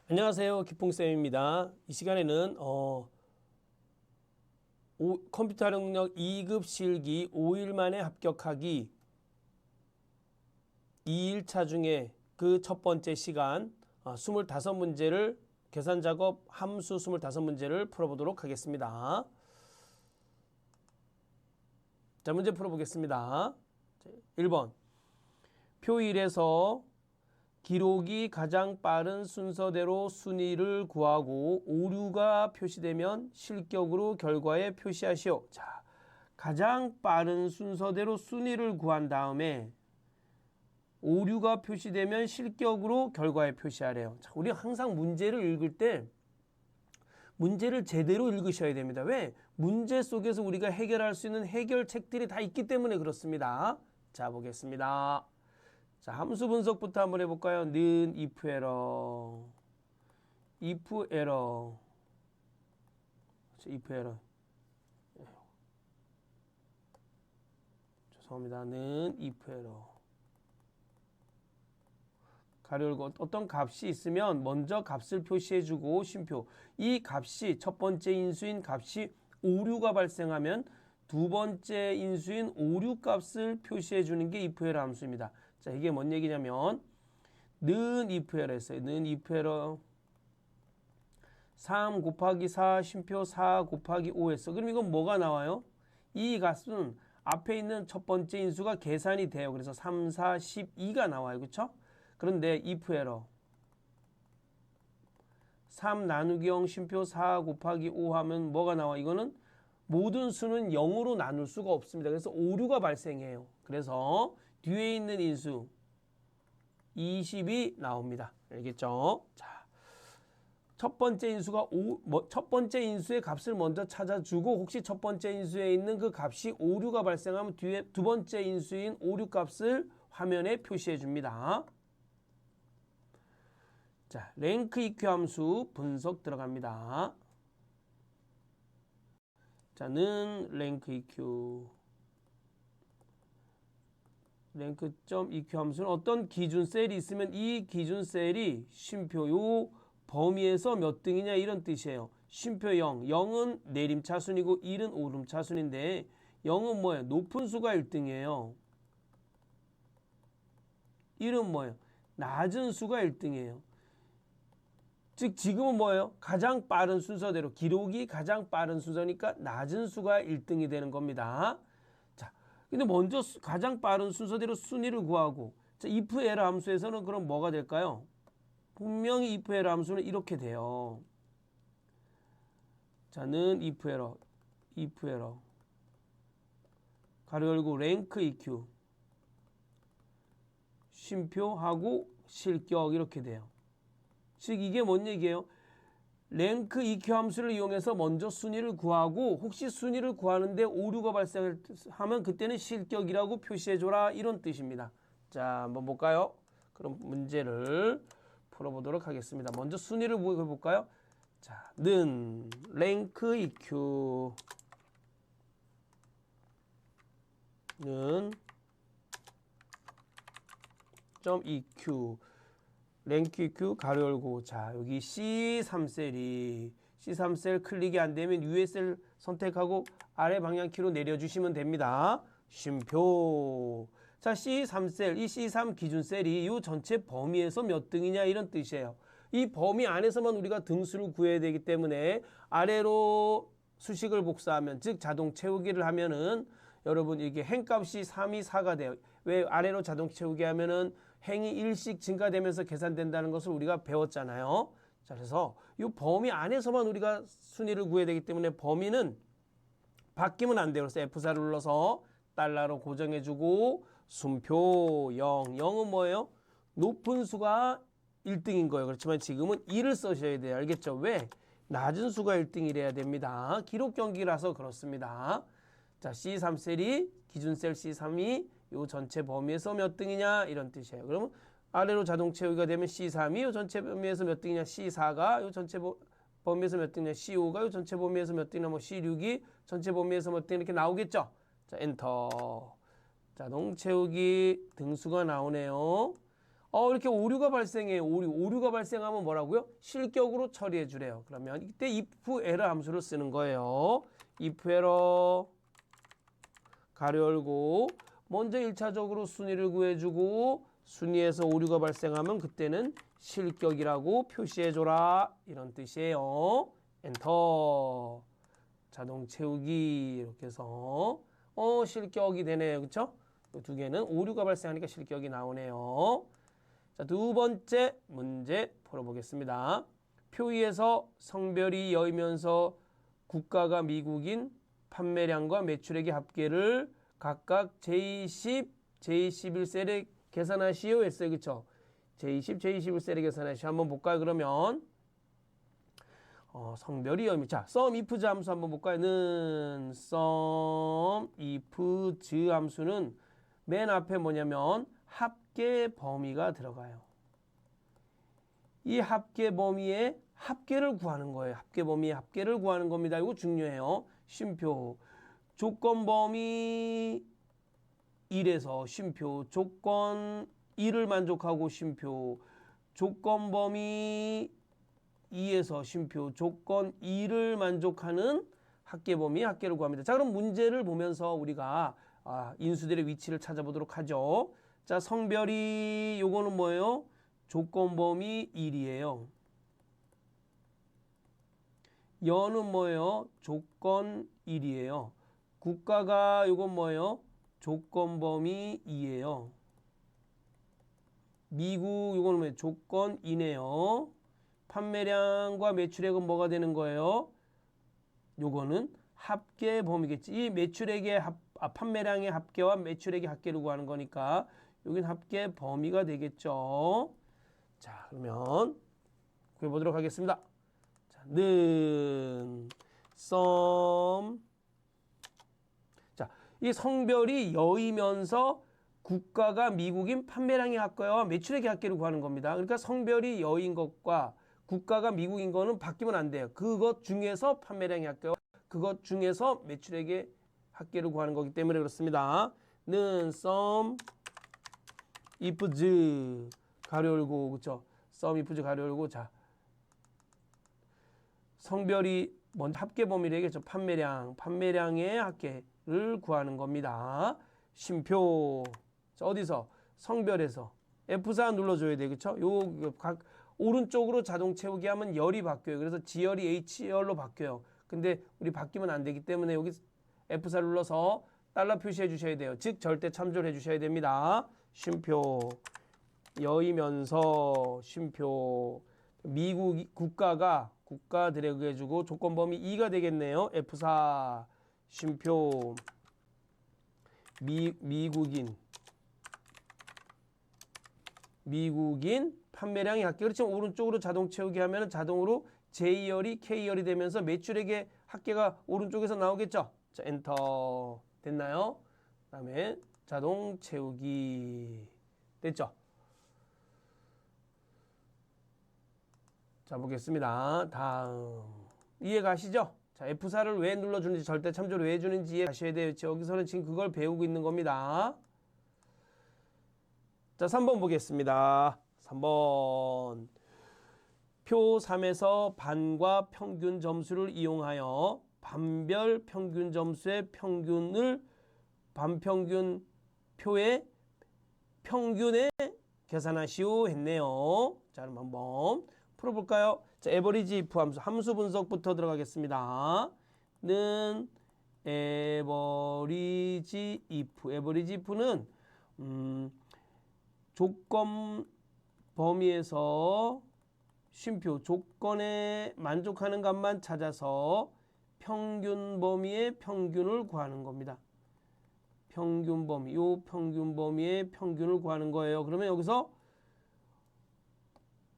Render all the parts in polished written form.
안녕하세요. 기풍쌤입니다. 이 시간에는 컴퓨터 능력 2급 실기 5일 만에 합격하기 2일차 중에 그 첫 번째 시간 25문제를 계산 작업 함수 25문제를 풀어보도록 하겠습니다. 자, 문제 풀어보겠습니다. 1번 표 1에서 기록이 가장 빠른 순서대로 순위를 구하고 오류가 표시되면 실격으로 결과에 표시하시오. 자, 가장 빠른 순서대로 순위를 구한 다음에 오류가 표시되면 실격으로 결과에 표시하래요. 자, 우리 항상 문제를 읽을 때 문제를 제대로 읽으셔야 됩니다. 왜? 문제 속에서 우리가 해결할 수 있는 해결책들이 다 있기 때문에 그렇습니다. 자, 보겠습니다. 자, 함수 분석부터 한번 해볼까요? 는 if error, if error, if error. 죄송합니다. 는 if error. 가로 열고 어떤 값이 있으면 먼저 값을 표시해주고 쉼표. 이 값이 첫 번째 인수인 값이 오류가 발생하면 두 번째 인수인 오류 값을 표시해주는 게 if error 함수입니다. 자, 이게 뭔 얘기냐면 는 if error 했어요. 는 if error 3 곱하기 4 쉼표 4 곱하기 5 했어. 그럼 이건 뭐가 나와요? 이 값은 앞에 있는 첫 번째 인수가 계산이 돼요. 그래서 3, 4, 12가 나와요. 그렇죠? 그런데 if error 3 나누기 0 쉼표 4 곱하기 5 하면 뭐가 나와? 이거는 모든 수는 0으로 나눌 수가 없습니다. 그래서 오류가 발생해요. 그래서 뒤에 있는 인수 20이 나옵니다. 알겠죠? 자, 첫 번째 인수가 첫 번째 인수의 값을 먼저 찾아주고 혹시 첫 번째 인수에 있는 그 값이 오류가 발생하면 뒤에 두 번째 인수인 오류 값을 화면에 표시해 줍니다. 자, 랭크 EQ 함수 분석 들어갑니다. 자, 는 랭크 EQ 랭크.EQ 함수는 어떤 기준 셀이 있으면 이 기준 셀이 쉼표 요 범위에서 몇 등이냐 이런 뜻이에요. 쉼표 0, 0은 내림 차순이고 1은 오름 차순인데 0은 뭐예요? 높은 수가 1등이에요. 1은 뭐예요? 낮은 수가 1등이에요. 즉 지금은 뭐예요? 가장 빠른 순서대로 기록이 가장 빠른 순서니까 낮은 수가 1등이 되는 겁니다. 자, 근데 먼저 가장 빠른 순서대로 순위를 구하고 자, if error 함수에서는 그럼 뭐가 될까요? 분명히 if error 함수는 이렇게 돼요. 자, 는 if error 가로 열고 rank EQ 쉼표하고 실격 이렇게 돼요. 즉 이게 뭔 얘기예요? 랭크 EQ 함수를 이용해서 먼저 순위를 구하고 혹시 순위를 구하는데 오류가 발생하면 그때는 실격이라고 표시해줘라 이런 뜻입니다. 자, 한번 볼까요? 그럼 문제를 풀어보도록 하겠습니다. 먼저 순위를 해볼까요? 자, 는 랭크 EQ 는 .EQ 랭크 EQ 가로 열고 자 여기 C3셀이 C3셀 클릭이 안 되면 위에 셀 선택하고 아래 방향키로 내려주시면 됩니다. 쉼표 자 C3셀 이 C3 기준 셀이 이 전체 범위에서 몇 등이냐 이런 뜻이에요. 이 범위 안에서만 우리가 등수를 구해야 되기 때문에 아래로 수식을 복사하면 즉 자동 채우기를 하면은 여러분 이게 행값이 3이 4가 돼요. 왜 아래로 자동 채우기 하면은 행이 1씩 증가되면서 계산된다는 것을 우리가 배웠잖아요. 자, 그래서 이 범위 안에서만 우리가 순위를 구해야 되기 때문에 범위는 바뀌면 안 돼요. 그래서 F4를 눌러서 달러로 고정해주고 순표 0. 0은 뭐예요? 높은 수가 1등인 거예요. 그렇지만 지금은 2를 써셔야 돼요. 알겠죠? 왜? 낮은 수가 1등이래야 됩니다. 기록 경기라서 그렇습니다. 자, C3셀이 기준셀 C3이 요 전체 범위에서 몇 등이냐 이런 뜻이에요. 그러면 아래로 자동 채우기가 되면 C3이 요 전체 범위에서 몇 등이냐 C4가 요 전체 범위에서 몇 등이냐 C5가 요 전체 범위에서 몇 등이냐 뭐 C6이 전체 범위에서 몇 등 이렇게 나오겠죠. 자, 엔터. 자동 채우기 등수가 나오네요. 이렇게 오류가 발생해요. 오류가 발생하면 뭐라고요? 실격으로 처리해 주래요. 그러면 이때 if error 함수를 쓰는 거예요. if error 가로 열고 먼저 1차적으로 순위를 구해주고 순위에서 오류가 발생하면 그때는 실격이라고 표시해줘라. 이런 뜻이에요. 엔터. 자동 채우기 이렇게 해서 실격이 되네요. 그쵸? 이 두 개는 오류가 발생하니까 실격이 나오네요. 자, 두 번째 문제 풀어보겠습니다. 표의에서 성별이 여이면서 국가가 미국인 판매량과 매출액의 합계를 각각 제20, 제21셀에 계산하시오 했어요. 그쵸? 제20, 제21셀에 계산하시오. 한번 볼까요? 그러면 성별이 여이면 자, sum if 함수 한번 볼까요? 는 sum if 함수는 맨 앞에 뭐냐면 합계 범위가 들어가요. 이 합계 범위의 합계를 구하는 거예요. 합계 범위의 합계를 구하는 겁니다. 이거 중요해요. 쉼표 조건 범위 1에서 쉼표 조건 1을 만족하고 쉼표 조건 범위 2에서 쉼표 조건 2를 만족하는 합계 범위의 합계를 구합니다. 자, 그럼 문제를 보면서 우리가 인수들의 위치를 찾아보도록 하죠. 자, 성별이 요거는 뭐예요? 조건 범위 1이에요. 여는 뭐예요? 조건 1이에요. 국가가 요건 뭐예요? 조건 범위 2예요. 미국 요거는 뭐예요? 조건 2네요. 판매량과 매출액은 뭐가 되는 거예요? 요거는 합계 범위겠지. 이 매출액의 판매량의 합계와 매출액의 합계를 구하는 거니까 여긴 합계 범위가 되겠죠. 자, 그러면 구해보도록 하겠습니다. 자, 는 sum 자, 이 성별이 여이면서 국가가 미국인 판매량의 합계와 매출액의 합계를 구하는 겁니다. 그러니까 성별이 여인 것과 국가가 미국인 거는 바뀌면 안 돼요. 그것 중에서 판매량의 합계와 그것 중에서 매출액의 합계를 구하는 거기 때문에 그렇습니다. 는 sum if 가로 열고 그쵸? sum if 가로 열고 자 성별이 먼저 합계 범위를 얘기했죠. 판매량의 합계를 구하는 겁니다. 쉼표 자, 어디서 성별에서 F4 눌러줘야 돼. 그쵸? 요 각 오른쪽으로 자동 채우기 하면 열이 바뀌어요. 그래서 지열이 H열로 바뀌어요. 근데 우리 바뀌면 안 되기 때문에 여기 F4 눌러서 달러 표시해 주셔야 돼요. 즉 절대 참조를 해 주셔야 됩니다. 쉼표 여이면서 쉼표 미국 국가 드래그 해주고 조건 범위 2가 되겠네요. F4 쉼표 미국인 판매량이 합계. 그렇지만 오른쪽으로 자동 채우기 하면 자동으로 J열이 K열이 되면서 매출액의 합계가 오른쪽에서 나오겠죠. 자, 엔터 됐나요? 그 다음에 자동 채우기 됐죠. 자, 보겠습니다. 다음 이해 가시죠? 자, F4를 왜 눌러주는지 절대 참조를 왜 해주는지 이해 가셔야 돼요. 여기서는 지금 그걸 배우고 있는 겁니다. 자, 3번 보겠습니다. 3번 표 3에서 반과 평균 점수를 이용하여 반별 평균 점수의 평균을 반평균 표의 평균에 계산하시오 했네요. 자, 그럼 한번 풀어볼까요? 자, 에버리지 if 함수 분석부터 들어가겠습니다. 는 에버리지 if는 조건 범위에서 쉼표 조건에 만족하는 값만 찾아서 평균 범위의 평균을 구하는 겁니다. 평균 범위, 요 평균 범위의 평균을 구하는 거예요. 그러면 여기서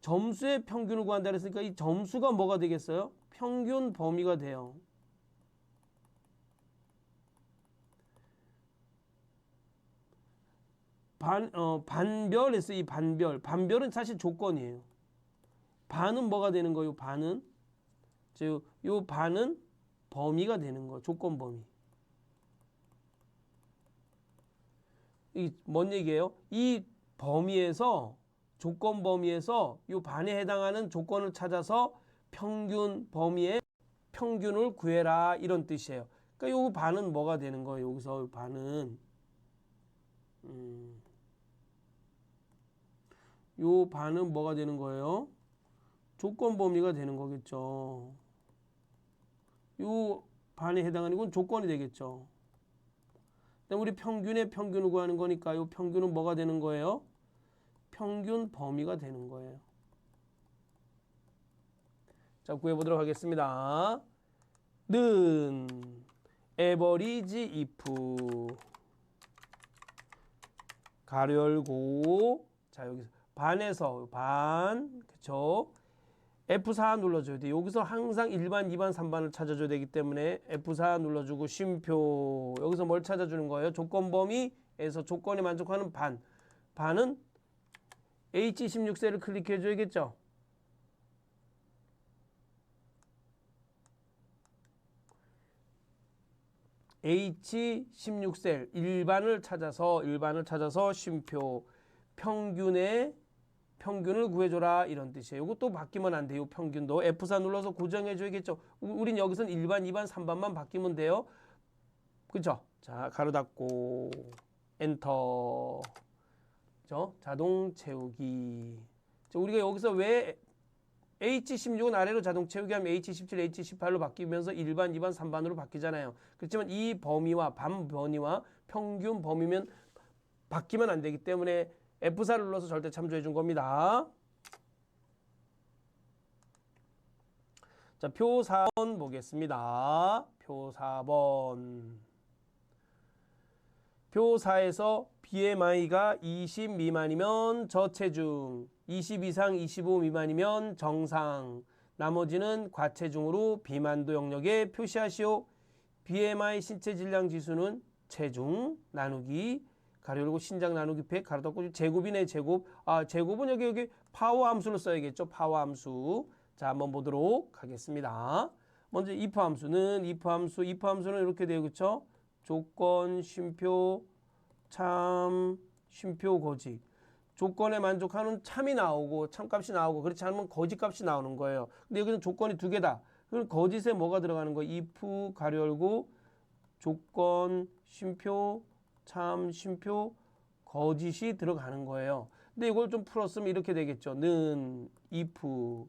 점수의 평균을 구한다 그랬으니까 이 점수가 뭐가 되겠어요? 평균 범위가 돼요. 반별에서 이 반별은 사실 조건이에요. 반은 뭐가 되는 거예요? 반은 요 반은 범위가 되는 거, 조건 범위. 이 뭔 얘기예요? 이 범위에서 조건 범위에서 이 반에 해당하는 조건을 찾아서 평균 범위의 평균을 구해라 이런 뜻이에요. 그러니까 요 반은 뭐가 되는 거예요? 여기서 반은 요 반은 뭐가 되는 거예요? 조건 범위가 되는 거겠죠. 요 반에 해당하는 건 조건이 되겠죠. 그다음 우리 평균의 평균을 구하는 거니까 요 평균은 뭐가 되는 거예요? 평균 범위가 되는 거예요. 자, 구해보도록 하겠습니다. 는 average if 가로 열고 자 여기서 반에서 반 그쵸 F4 눌러줘야 돼. 여기서 항상 1반, 2반, 3반을 찾아줘야 되기 때문에 F4 눌러주고 쉼표 여기서 뭘 찾아주는 거예요? 조건 범위에서 조건에 만족하는 반 반은 H16셀을 클릭해 줘야겠죠. H16셀 일반을 찾아서 쉼표 평균을 구해줘라 이런 뜻이에요. 이것도 바뀌면 안 돼요. 평균도 F4 눌러서 고정해줘야겠죠. 우린 여기서는 1반, 2반, 3반만 바뀌면 돼요. 그죠? 자 가로 닫고 엔터 그죠? 자동 채우기 자, 우리가 여기서 왜 H16은 아래로 자동 채우기 하면 H17, H18로 바뀌면서 1반, 2반, 3반으로 바뀌잖아요. 그렇지만 이 범위와 반 범위와 평균 범위면 바뀌면 안 되기 때문에 F4를 눌러서 절대 참조해 준 겁니다. 자, 표 4번 보겠습니다. 표 4번. 표 4에서 BMI가 20 미만이면 저체중, 20 이상 25 미만이면 정상, 나머지는 과체중으로 비만도 영역에 표시하시오. BMI 신체 질량 지수는 체중 나누기 가로 열고 신장 나누기 100 가로 닫고 제곱이네 제곱. 아 제곱은 여기 파워 함수를 써야겠죠. 파워 함수. 자 한번 보도록 하겠습니다. 먼저 if 함수는 if 함수는 이렇게 돼요. 그렇죠? 조건 쉼표 참 쉼표 거짓. 조건에 만족하는 참이 나오고 참값이 나오고 그렇지 않으면 거짓값이 나오는 거예요. 근데 여기는 조건이 두 개다. 그럼 거짓에 뭐가 들어가는 거예요? if 가로 열고 조건 쉼표 참 쉼표 거짓이 들어가는 거예요. 근데 이걸 좀 풀었으면 이렇게 되겠죠. 는 if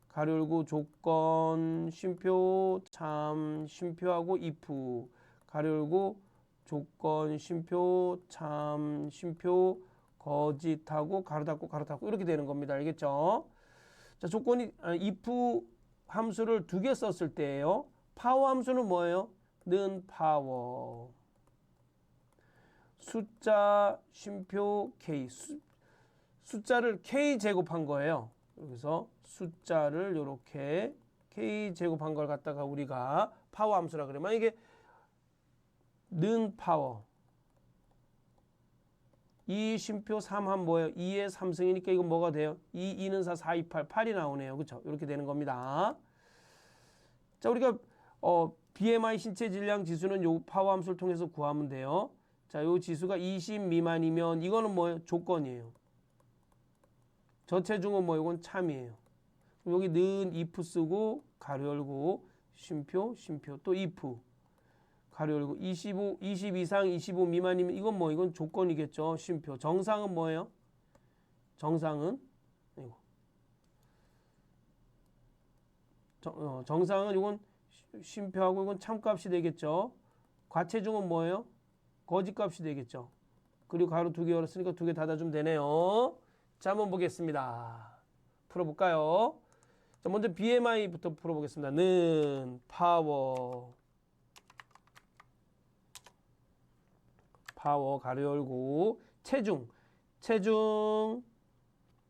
가로 열고 조건 쉼표 참 쉼표하고 if 가로 열고 조건 쉼표 참 쉼표 거짓하고 가로 닫고 이렇게 되는 겁니다. 알겠죠? 자, 조건이 if 함수를 두 개 썼을 때예요. 파워 함수는 뭐예요? 는 파워 숫자 쉼표 k 숫자를 k 제곱한 거예요. 여기서 숫자를 이렇게 k 제곱한 걸 갖다가 우리가 파워 함수라 그러면 이게 는 파워 2 쉼표 3한 뭐예요? 2의 3승이니까 이건 뭐가 돼요? 2는 4, 4, 2, 8, 8이 나오네요. 그렇죠? 이렇게 되는 겁니다. 자, 우리가 BMI 신체 질량 지수는 요 파워 함수를 통해서 구하면 돼요. 자, 요 지수가 20 미만이면 이거는 뭐예요? 조건이에요. 저체중은 뭐 이건 참이에요. 여기 는 if 쓰고 가로 열고 쉼표 또 if 가로 열고 20 이상 25 미만이면 이건 뭐 이건 조건이겠죠. 쉼표. 정상은 뭐예요? 정상은 이거. 정상은 이건 쉼표하고 이건 참값이 되겠죠. 과체중은 뭐예요? 거짓값이 되겠죠. 그리고 가로 두 개 열었으니까 두 개 닫아주면 되네요. 자, 한번 보겠습니다. 풀어볼까요? 자, 먼저 BMI부터 풀어보겠습니다. 는 파워 가로 열고 체중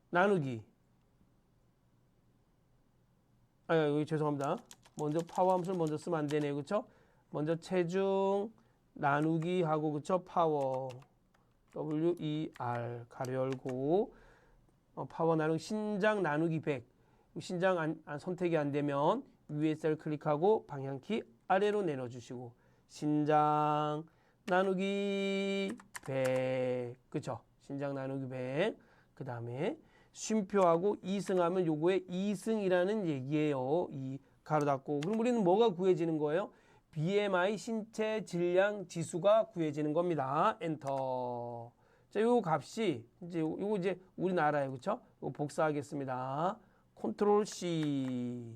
나누기 여기 죄송합니다. 먼저 파워 함수를 먼저 쓰면 안 되네요. 그렇죠? 먼저 체중 나누기 하고 그렇죠? 파워 WER 가로 열고 파워 나누기 신장 나누기 100 신장 선택이 안 되면 위에 셀 클릭하고 방향키 아래로 내려주시고 신장 나누기 100 그쵸? 신장 나누기 100 그 다음에 쉼표하고 이승하면 요거의 이승이라는 얘기예요. 이 가로 닫고. 그럼 우리는 뭐가 구해지는 거예요? BMI 신체 질량 지수가 구해지는 겁니다. 엔터. 자, 요 값이 이제 요거 이제 우리나라에 그렇죠? 요거 복사하겠습니다. 컨트롤 C.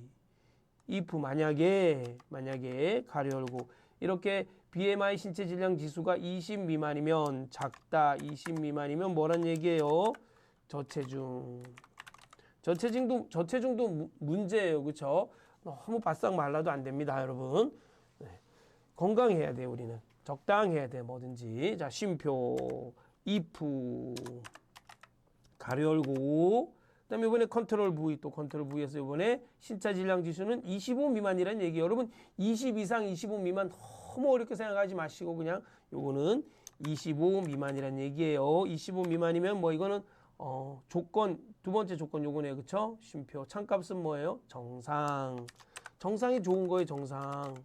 if 만약에 가로 열고 이렇게 BMI 신체 질량 지수가 20 미만이면 작다. 20 미만이면 뭐란 얘기예요? 저체중. 저체중도 문제예요. 그렇죠? 너무 바싹 말라도 안 됩니다, 여러분. 네. 건강해야 돼요, 우리는. 적당해야 돼, 뭐든지. 자, 쉼표 if 가로 열고 그다음에 이번에 컨트롤 V 또 컨트롤 V에서 이번에 신체 질량 지수는 25 미만이라는 얘기예요. 여러분 20 이상 25 미만 너무 어렵게 생각하지 마시고 그냥 요거는 25 미만이라는 얘기예요. 25 미만이면 뭐 이거는 조건 두 번째 조건 요거네요. 그쵸? 쉼표 참값은 뭐예요? 정상. 정상이 좋은 거예요. 정상.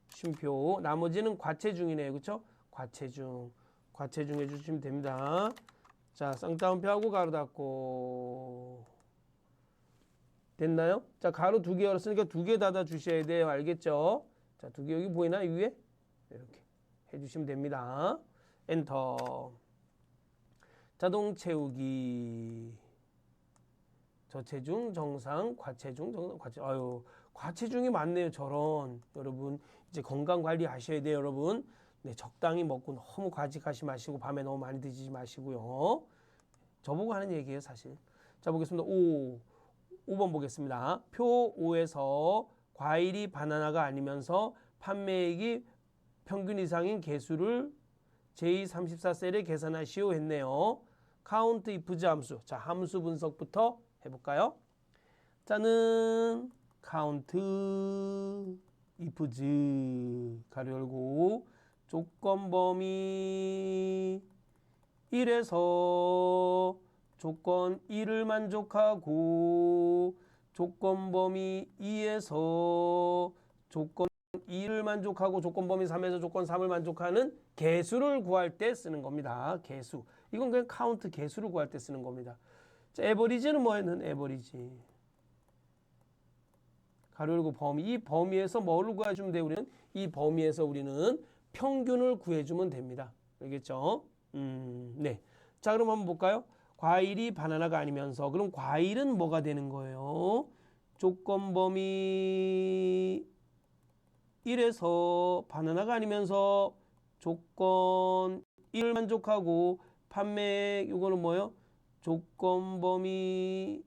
쉼표 나머지는 과체중이네요. 그쵸? 과체중. 과체중 해주시면 됩니다. 자, 쌍따옴표하고 가로 닫고 됐나요? 자, 가로 두 개 열었으니까 두 개 닫아 주셔야 돼요. 알겠죠? 자, 두 개 여기 보이나 위에? 이렇게 해주시면 됩니다. 엔터. 자동 채우기. 저체중, 정상, 과체중, 정상, 과체중. 아유, 과체중이 많네요. 저런. 여러분 이제 건강 관리 하셔야 돼요, 여러분. 네, 적당히 먹고 너무 과식하지 마시고 밤에 너무 많이 드시지 마시고요. 저보고 하는 얘기예요, 사실. 자, 보겠습니다. 5번 보겠습니다. 표 5에서 과일이 바나나가 아니면서 판매액이 평균 이상인 개수를 제34셀에 계산하시오 했네요. 카운트 이프즈 함수. 자, 함수 분석부터 해볼까요? 자는 카운트 이프즈 가로 열고 조건 범위 1에서 조건 1을 만족하고 조건 범위 2에서 조건 2를 만족하고 조건 범위 3에서 조건 3을 만족하는 개수를 구할 때 쓰는 겁니다. 개수. 이건 그냥 카운트 개수를 구할 때 쓰는 겁니다. 자, 에버리지는 뭐였는 에버리지. 가로 열고 범위. 이 범위에서 뭘 구해주면 돼요? 우리는 이 범위에서 우리는 평균을 구해주면 됩니다. 알겠죠? 네. 자, 그럼 한번 볼까요? 과일이 바나나가 아니면서 그럼 과일은 뭐가 되는 거예요? 조건 범위 1에서 바나나가 아니면서 조건 1을 만족하고 판매 이거는 뭐예요? 조건 범위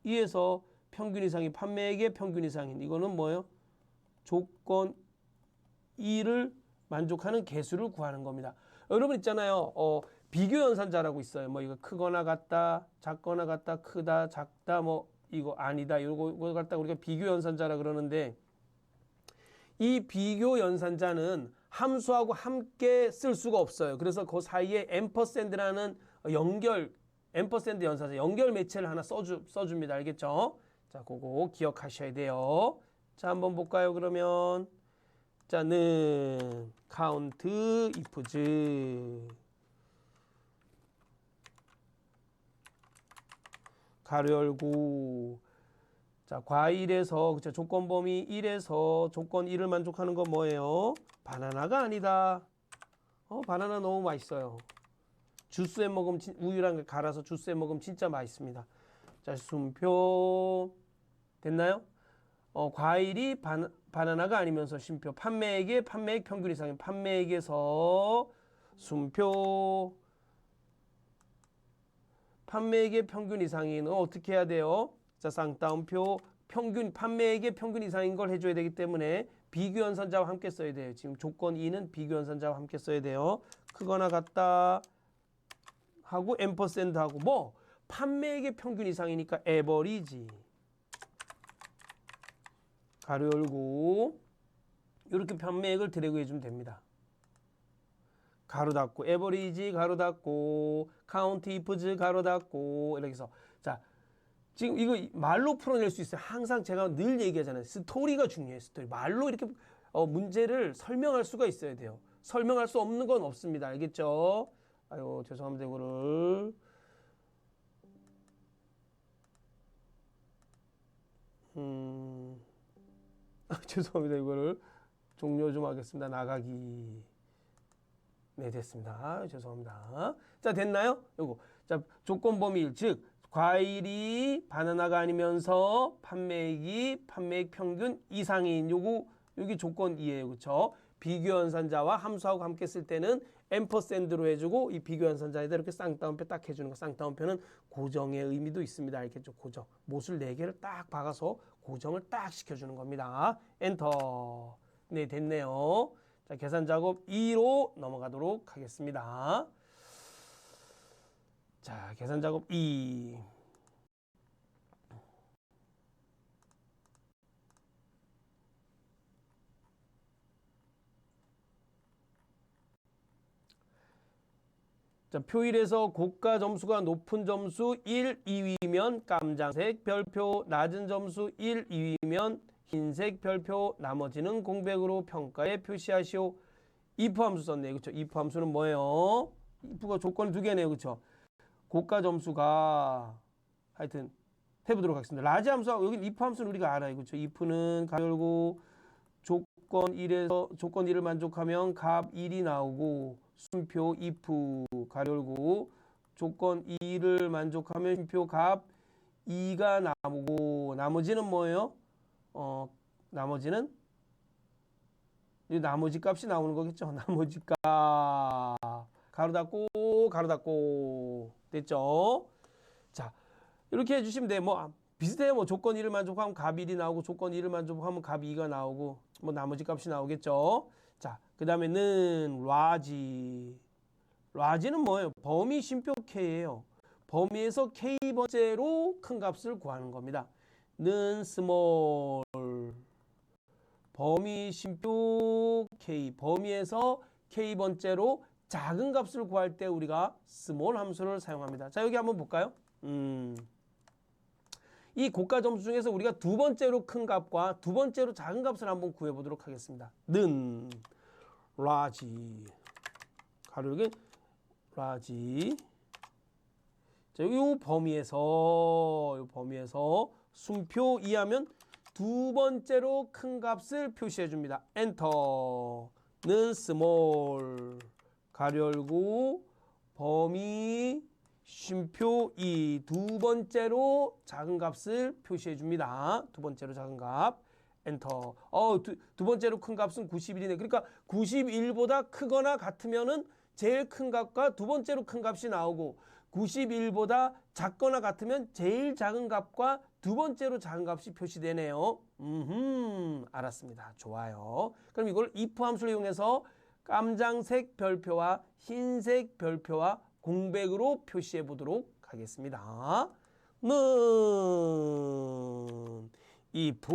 2에서 평균 이상인 판매액의 평균 이상인 이거는 뭐예요? 조건 2를 만족하는 개수를 구하는 겁니다. 여러분 있잖아요. 비교 연산자라고 있어요. 뭐 이거 크거나 같다, 작거나 같다, 크다, 작다, 뭐 이거 아니다, 이거 갖다 우리가 비교 연산자라 그러는데 이 비교 연산자는 함수하고 함께 쓸 수가 없어요. 그래서 그 사이에 앰퍼샌드라는 앰퍼샌드 연산자 연결 매체를 하나 써줍니다. 알겠죠? 자, 그거 기억하셔야 돼요. 자, 한번 볼까요? 그러면 자는 카운트 이프즈 가로 열고 자, 과일에서 그쵸, 조건 범위 1에서 조건 1을 만족하는 건 뭐예요? 바나나가 아니다. 바나나 너무 맛있어요. 주스에 먹으면 우유랑 갈아서 주스에 먹으면 진짜 맛있습니다. 자, 숨표 됐나요? 과일이 바나나가 아니면서 쉼표 판매액의 판매액 평균 이상인 판매액에서 숨표 판매액의 평균 이상인 어떻게 해야 돼요? 자, 쌍따옴표 평균 판매액의 평균 이상인 걸 해줘야 되기 때문에 비교 연산자와 함께 써야 돼요. 지금 조건 2는 비교 연산자와 함께 써야 돼요. 크거나 같다 하고 앰퍼샌드 하고 뭐 판매액의 평균 이상이니까 에버리지 가로 열고 이렇게 판매액을 드래그 해주면 됩니다. 가로 닫고 에버리지 가로 닫고 카운트 이프즈 가로 닫고 이렇게 해서 자 지금 이거 말로 풀어낼 수 있어요. 항상 제가 늘 얘기하잖아요. 스토리가 중요해요. 스토리. 말로 이렇게 문제를 설명할 수가 있어야 돼요. 설명할 수 없는 건 없습니다. 알겠죠? 아유 죄송합니다. 이거를 죄송합니다. 이거를 종료 좀 하겠습니다. 나가기. 네, 됐습니다. 죄송합니다. 자, 됐나요? 요거. 자, 조건 범위일, 즉 과일이 바나나가 아니면서 판매액이 판매액 평균 이상인 요거 여기 조건 2예요. 그렇죠? 비교 연산자와 함수하고 함께 쓸 때는 앰퍼샌드로 해주고 이 비교 연산자에다 이렇게 쌍따옴표 딱 해주는 거. 쌍따옴표는 고정의 의미도 있습니다. 알겠죠? 고정. 못을 4개를 딱 박아서 고정을 딱 시켜주는 겁니다. 엔터. 네, 됐네요. 자, 계산 작업 2로 넘어가도록 하겠습니다. 자, 계산 작업 2. 자, 표일에서 고가 점수가 높은 점수 1, 2위면 깜장색 별표, 낮은 점수 1, 2위면 흰색 별표, 나머지는 공백으로 평가에 표시하시오. if 함수 썼네요. 그렇죠? if 함수는 뭐예요? if가 조건이 2개네요. 그렇죠? 고가 점수가 하여튼 해보도록 하겠습니다. 라지 함수, 여기 if 함수는 우리가 알아요. 그렇죠? if는 가로 열고 조건 1에서 조건 1을 만족하면 값 1이 나오고 순표 if 가로 열고 조건 2를 만족하면 순표 값 2가 나오고 나머지는 뭐예요? 나머지는 이 나머지 값이 나오는 거겠죠. 나머지 값 가로 닫고 됐죠? 자, 이렇게 해주시면 돼. 뭐 비슷해요. 뭐 조건 1을 만족하면 값 1이 나오고 조건 2를 만족하면 값 2가 나오고 뭐 나머지 값이 나오겠죠. 자, 그 다음에는 라지는 뭐예요? 범위 쉼표 K예요. 범위에서 K번째로 큰 값을 구하는 겁니다. 는 small 범위 쉼표 K 범위에서 K번째로 작은 값을 구할 때 우리가 small 함수를 사용합니다. 자, 여기 한번 볼까요? 이 고가 점수 중에서 우리가 두 번째로 큰 값과 두 번째로 작은 값을 한번 구해보도록 하겠습니다. 는 라지 가로 여기 라지. 자, 이 범위에서 순표 이하면 두 번째로 큰 값을 표시해 줍니다. 엔터는 small 가로 열고 범위 쉼표 2 두 번째로 작은 값을 표시해 줍니다. 두 번째로 작은 값 엔터. 두 번째로 큰 값은 91이네. 그러니까 91보다 크거나 같으면은 제일 큰 값과 두 번째로 큰 값이 나오고 91보다 작거나 같으면 제일 작은 값과 두 번째로 작은 값이 표시되네요. 알았습니다. 좋아요. 그럼 이걸 if 함수를 이용해서 깜장색 별표와 흰색 별표와 공백으로 표시해 보도록 하겠습니다. 는 if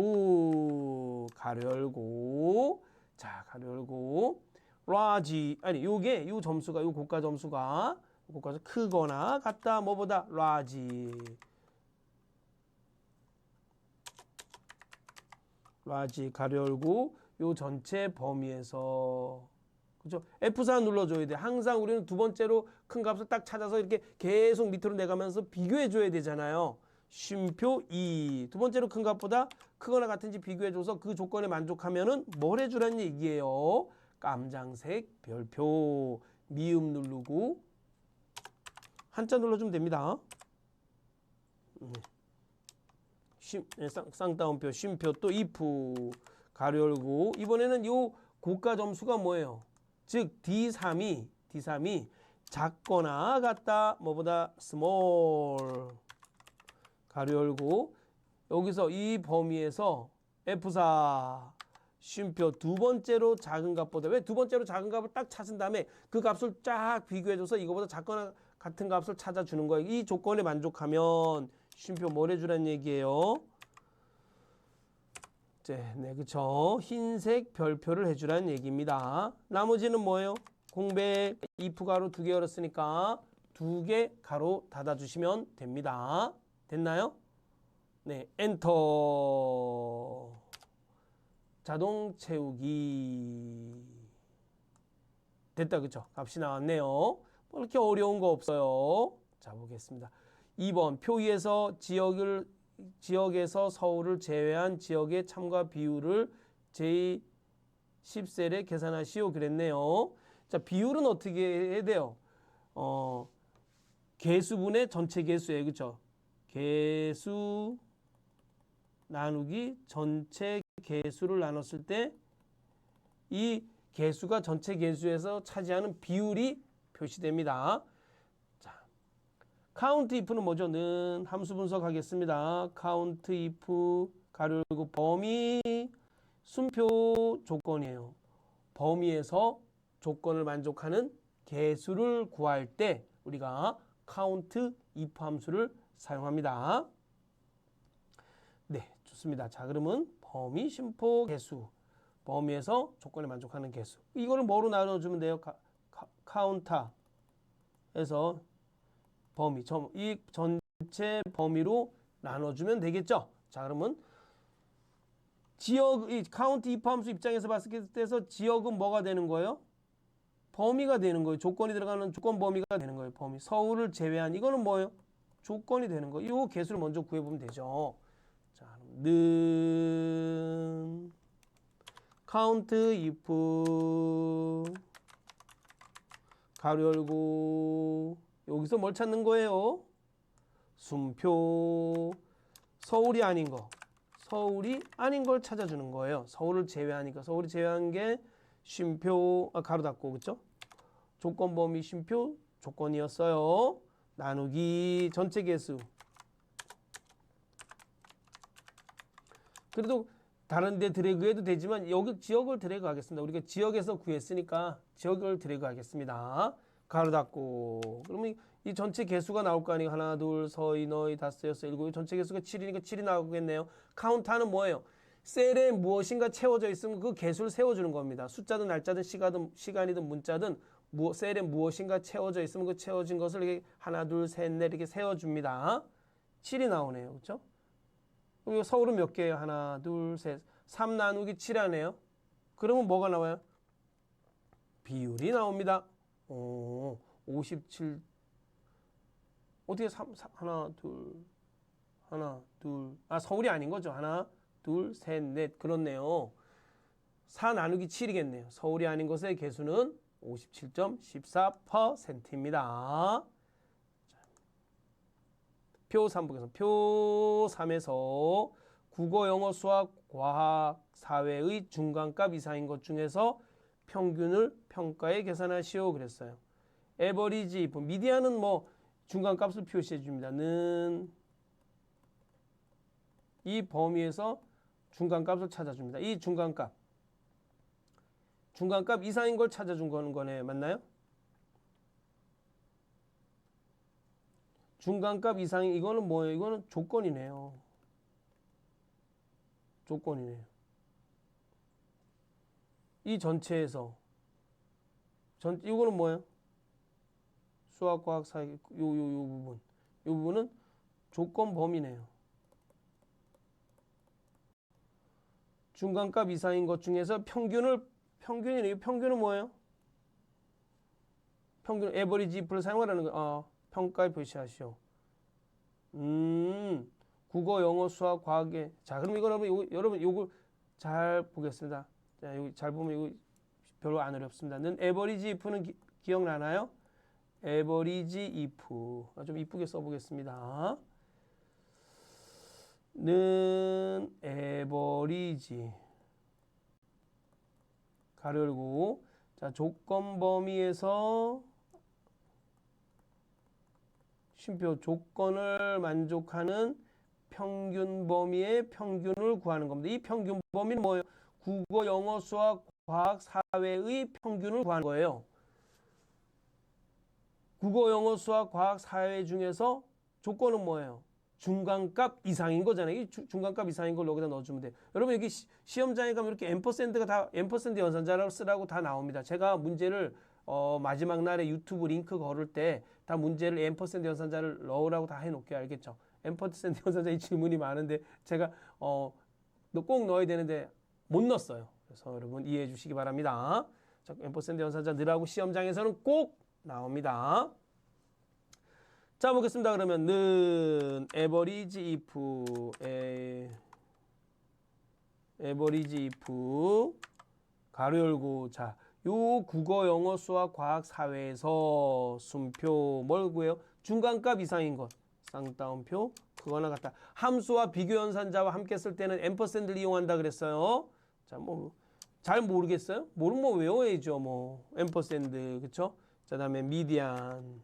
가로 열고 자 가로 열고 라지 아니 요게 요 점수가 요 고가 점수가 크거나 같다 뭐보다 라지 가로 열고 요 전체 범위에서 그죠? F4 눌러줘야 돼. 항상 우리는 두 번째로 큰 값을 딱 찾아서 이렇게 계속 밑으로 내가면서 비교해 줘야 되잖아요. 쉼표 2 두 번째로 큰 값보다 크거나 같은지 비교해 줘서 그 조건에 만족하면은 뭘 해주라는 얘기예요. 깜장색 별표 미음 누르고 한자 눌러주면 됩니다. 쌍따옴표 쉼표 또 if 가로 열고 이번에는 요 고가 점수가 뭐예요? 즉 D3이 작거나 같다 뭐보다 small 가로 열고 여기서 이 범위에서 F4 쉼표 두 번째로 작은 값보다 왜 두 번째로 작은 값을 딱 찾은 다음에 그 값을 쫙 비교해줘서 이거보다 작거나 같은 값을 찾아주는 거예요. 이 조건에 만족하면 쉼표 뭘 해주라는 얘기예요. 네, 그쵸. 흰색 별표를 해주라는 얘기입니다. 나머지는 뭐예요? 공백 if 가로 2개 열었으니까 2개 가로 닫아주시면 됩니다. 됐나요? 네, 엔터. 자동 채우기. 됐다, 그쵸? 값이 나왔네요. 뭐 이렇게 어려운 거 없어요. 자, 보겠습니다. 2번 표 위에서 지역을 지역에서 서울을 제외한 지역의 참가 비율을 제10셀에 계산하시오 그랬네요. 자, 비율은 어떻게 해야 돼요? 개수분의 전체 개수예요. 그렇죠? 개수 나누기 전체 개수를 나눴을 때 이 개수가 전체 개수에서 차지하는 비율이 표시됩니다. 자, count if는 뭐죠? 는 함수 분석하겠습니다. count if 가로 열고 범위 순표 조건이에요. 범위에서 조건을 만족하는 개수를 구할 때 우리가 count if 함수를 사용합니다. 네, 좋습니다. 자, 그러면 범위 심포 개수, 범위에서 조건에 만족하는 개수. 이거를 뭐로 나눠주면 돼요? 카운터에서 범위, 이 전체 범위로 나눠주면 되겠죠? 자, 그러면 지역, 이 카운트 if 함수 입장에서 봤을 때서 지역은 뭐가 되는 거예요? 범위가 되는 거예요. 조건이 들어가는 조건 범위가 되는 거예요. 범위. 서울을 제외한 이거는 뭐예요? 조건이 되는 거예요. 이 개수를 먼저 구해보면 되죠. 자, 는 count if 가로 열고 여기서 뭘 찾는 거예요? 순표 서울이 아닌 거. 서울이 아닌 걸 찾아주는 거예요. 서울을 제외하니까 서울이 제외한 게 쉼표 가로 닫고 그렇죠? 조건 범위 쉼표 조건이었어요. 나누기 전체 개수. 그래도 다른 데 드래그해도 되지만 여기 지역을 드래그 하겠습니다. 우리가 지역에서 구했으니까 지역을 드래그 하겠습니다. 가로 닫고. 그러면 이 전체 개수가 나올 거 아니에요. 하나, 둘, 서이, 너희, 다섯, 여섯, 일곱. 전체 개수가 7이니까 7이 나오겠네요. 카운트하는 뭐예요? 셀에 무엇인가 채워져 있으면 그 개수를 세워주는 겁니다. 숫자든 날짜든 시간이든 문자든 셀에 무엇인가 채워져 있으면 그 채워진 것을 이렇게 하나, 둘, 셋, 넷 이렇게 세워줍니다. 7이 나오네요. 그렇죠? 그리고 서울은 몇 개예요? 하나, 둘, 셋. 3 나누기 7 하네요. 그러면 뭐가 나와요? 비율이 나옵니다. 57. 어떻게 하나, 둘. 아, 서울이 아닌 거죠. 하나, 둘, 셋, 넷. 그렇네요. 4 나누기 7이겠네요. 서울이 아닌 것의 개수는 57.14%입니다. 표 3 보겠습니다. 표 3에서 국어, 영어, 수학, 과학, 사회의 중간값 이상인 것 중에서 평균을 평가에 계산하시오 그랬어요. 에버리지, 미디안은 뭐 중간값을 표시해 줍니다. 는 이 범위에서 중간값을 찾아줍니다. 이 중간값 이상인 걸 찾아준 거네. 맞나요? 중간값 이상인 이거는 뭐예요? 이거는 조건이네요. 조건이네요. 이 전체에서 이거는 뭐예요? 수학, 과학, 사회 요 부분. 이 부분은 조건 범위네요. 중간값 이상인 것 중에서 평균이네요. 평균은 뭐예요? 평균 에버리지 if를 사용하라는 거. 평가에 표시하시오. 국어, 영어, 수학, 과학에. 자, 그럼 이거 여러분 요걸 잘 보겠습니다. 자, 여기 잘 보면 이거 별로 안 어렵습니다. 는 에버리지 if는 기억나나요? 에버리지 if. 좀 이쁘게 써보겠습니다. 는 에버리지 가로 열고. 자, 조건 범위에서 쉼표 조건을 만족하는 평균 범위의 평균을 구하는 겁니다. 이 평균 범위는 뭐예요? 국어, 영어, 수학, 과학, 사회의 평균을 구하는 거예요. 국어, 영어, 수학, 과학, 사회 중에서 조건은 뭐예요? 중간값 이상인 거잖아요. 이 중간값 이상인 걸 여기다 넣어주면 돼요. 여러분 여기 시험장에 가면 이렇게 앰퍼샌드가 다 앰퍼샌드 연산자를 쓰라고 다 나옵니다. 제가 문제를 마지막 날에 유튜브 링크 걸을 때 다 문제를 앰퍼샌드 연산자를 넣으라고 다 해놓을게요. 알겠죠? 앰퍼샌드 연산자 이 질문이 많은데 제가 꼭 넣어야 되는데 못 넣었어요. 그래서 여러분 이해해 주시기 바랍니다. 자, 앰퍼샌드 연산자 넣으라고 시험장에서는 꼭 나옵니다. 자, 보겠습니다. 그러면 는 average if 가로 열고 자, 요 국어, 영어, 수학, 과학, 사회에서 순표 뭘 구해요? 중간값 이상인 것. 쌍따옴표 그거나 같다. 함수와 비교 연산자와 함께 쓸 때는 앰퍼샌드를 이용한다 그랬어요. 자, 뭐 잘 모르겠어요? 모르면 뭐 외워야죠. 뭐 앰퍼샌드 그쵸? 자, 다음에 미디안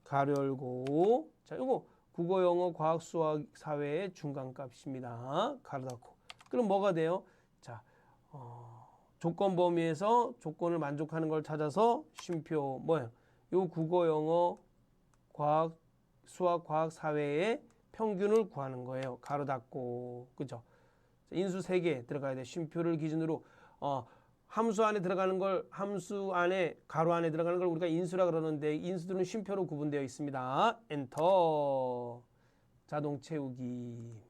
가로 열고 자, 요거 국어, 영어, 과학, 수학, 사회의 중간값입니다. 가로 닫고. 그럼 뭐가 돼요? 자, 조건 범위에서 조건을 만족하는 걸 찾아서 쉼표 뭐예요? 요 국어, 영어, 과학, 수학, 과학, 사회의 평균을 구하는 거예요. 가로 닫고. 그죠? 인수 3개 들어가야 돼. 쉼표를 기준으로 함수 안에 들어가는 걸 함수 안에 가로 안에 들어가는 걸 우리가 인수라 그러는데 인수들은 쉼표로 구분되어 있습니다. 엔터. 자동 채우기.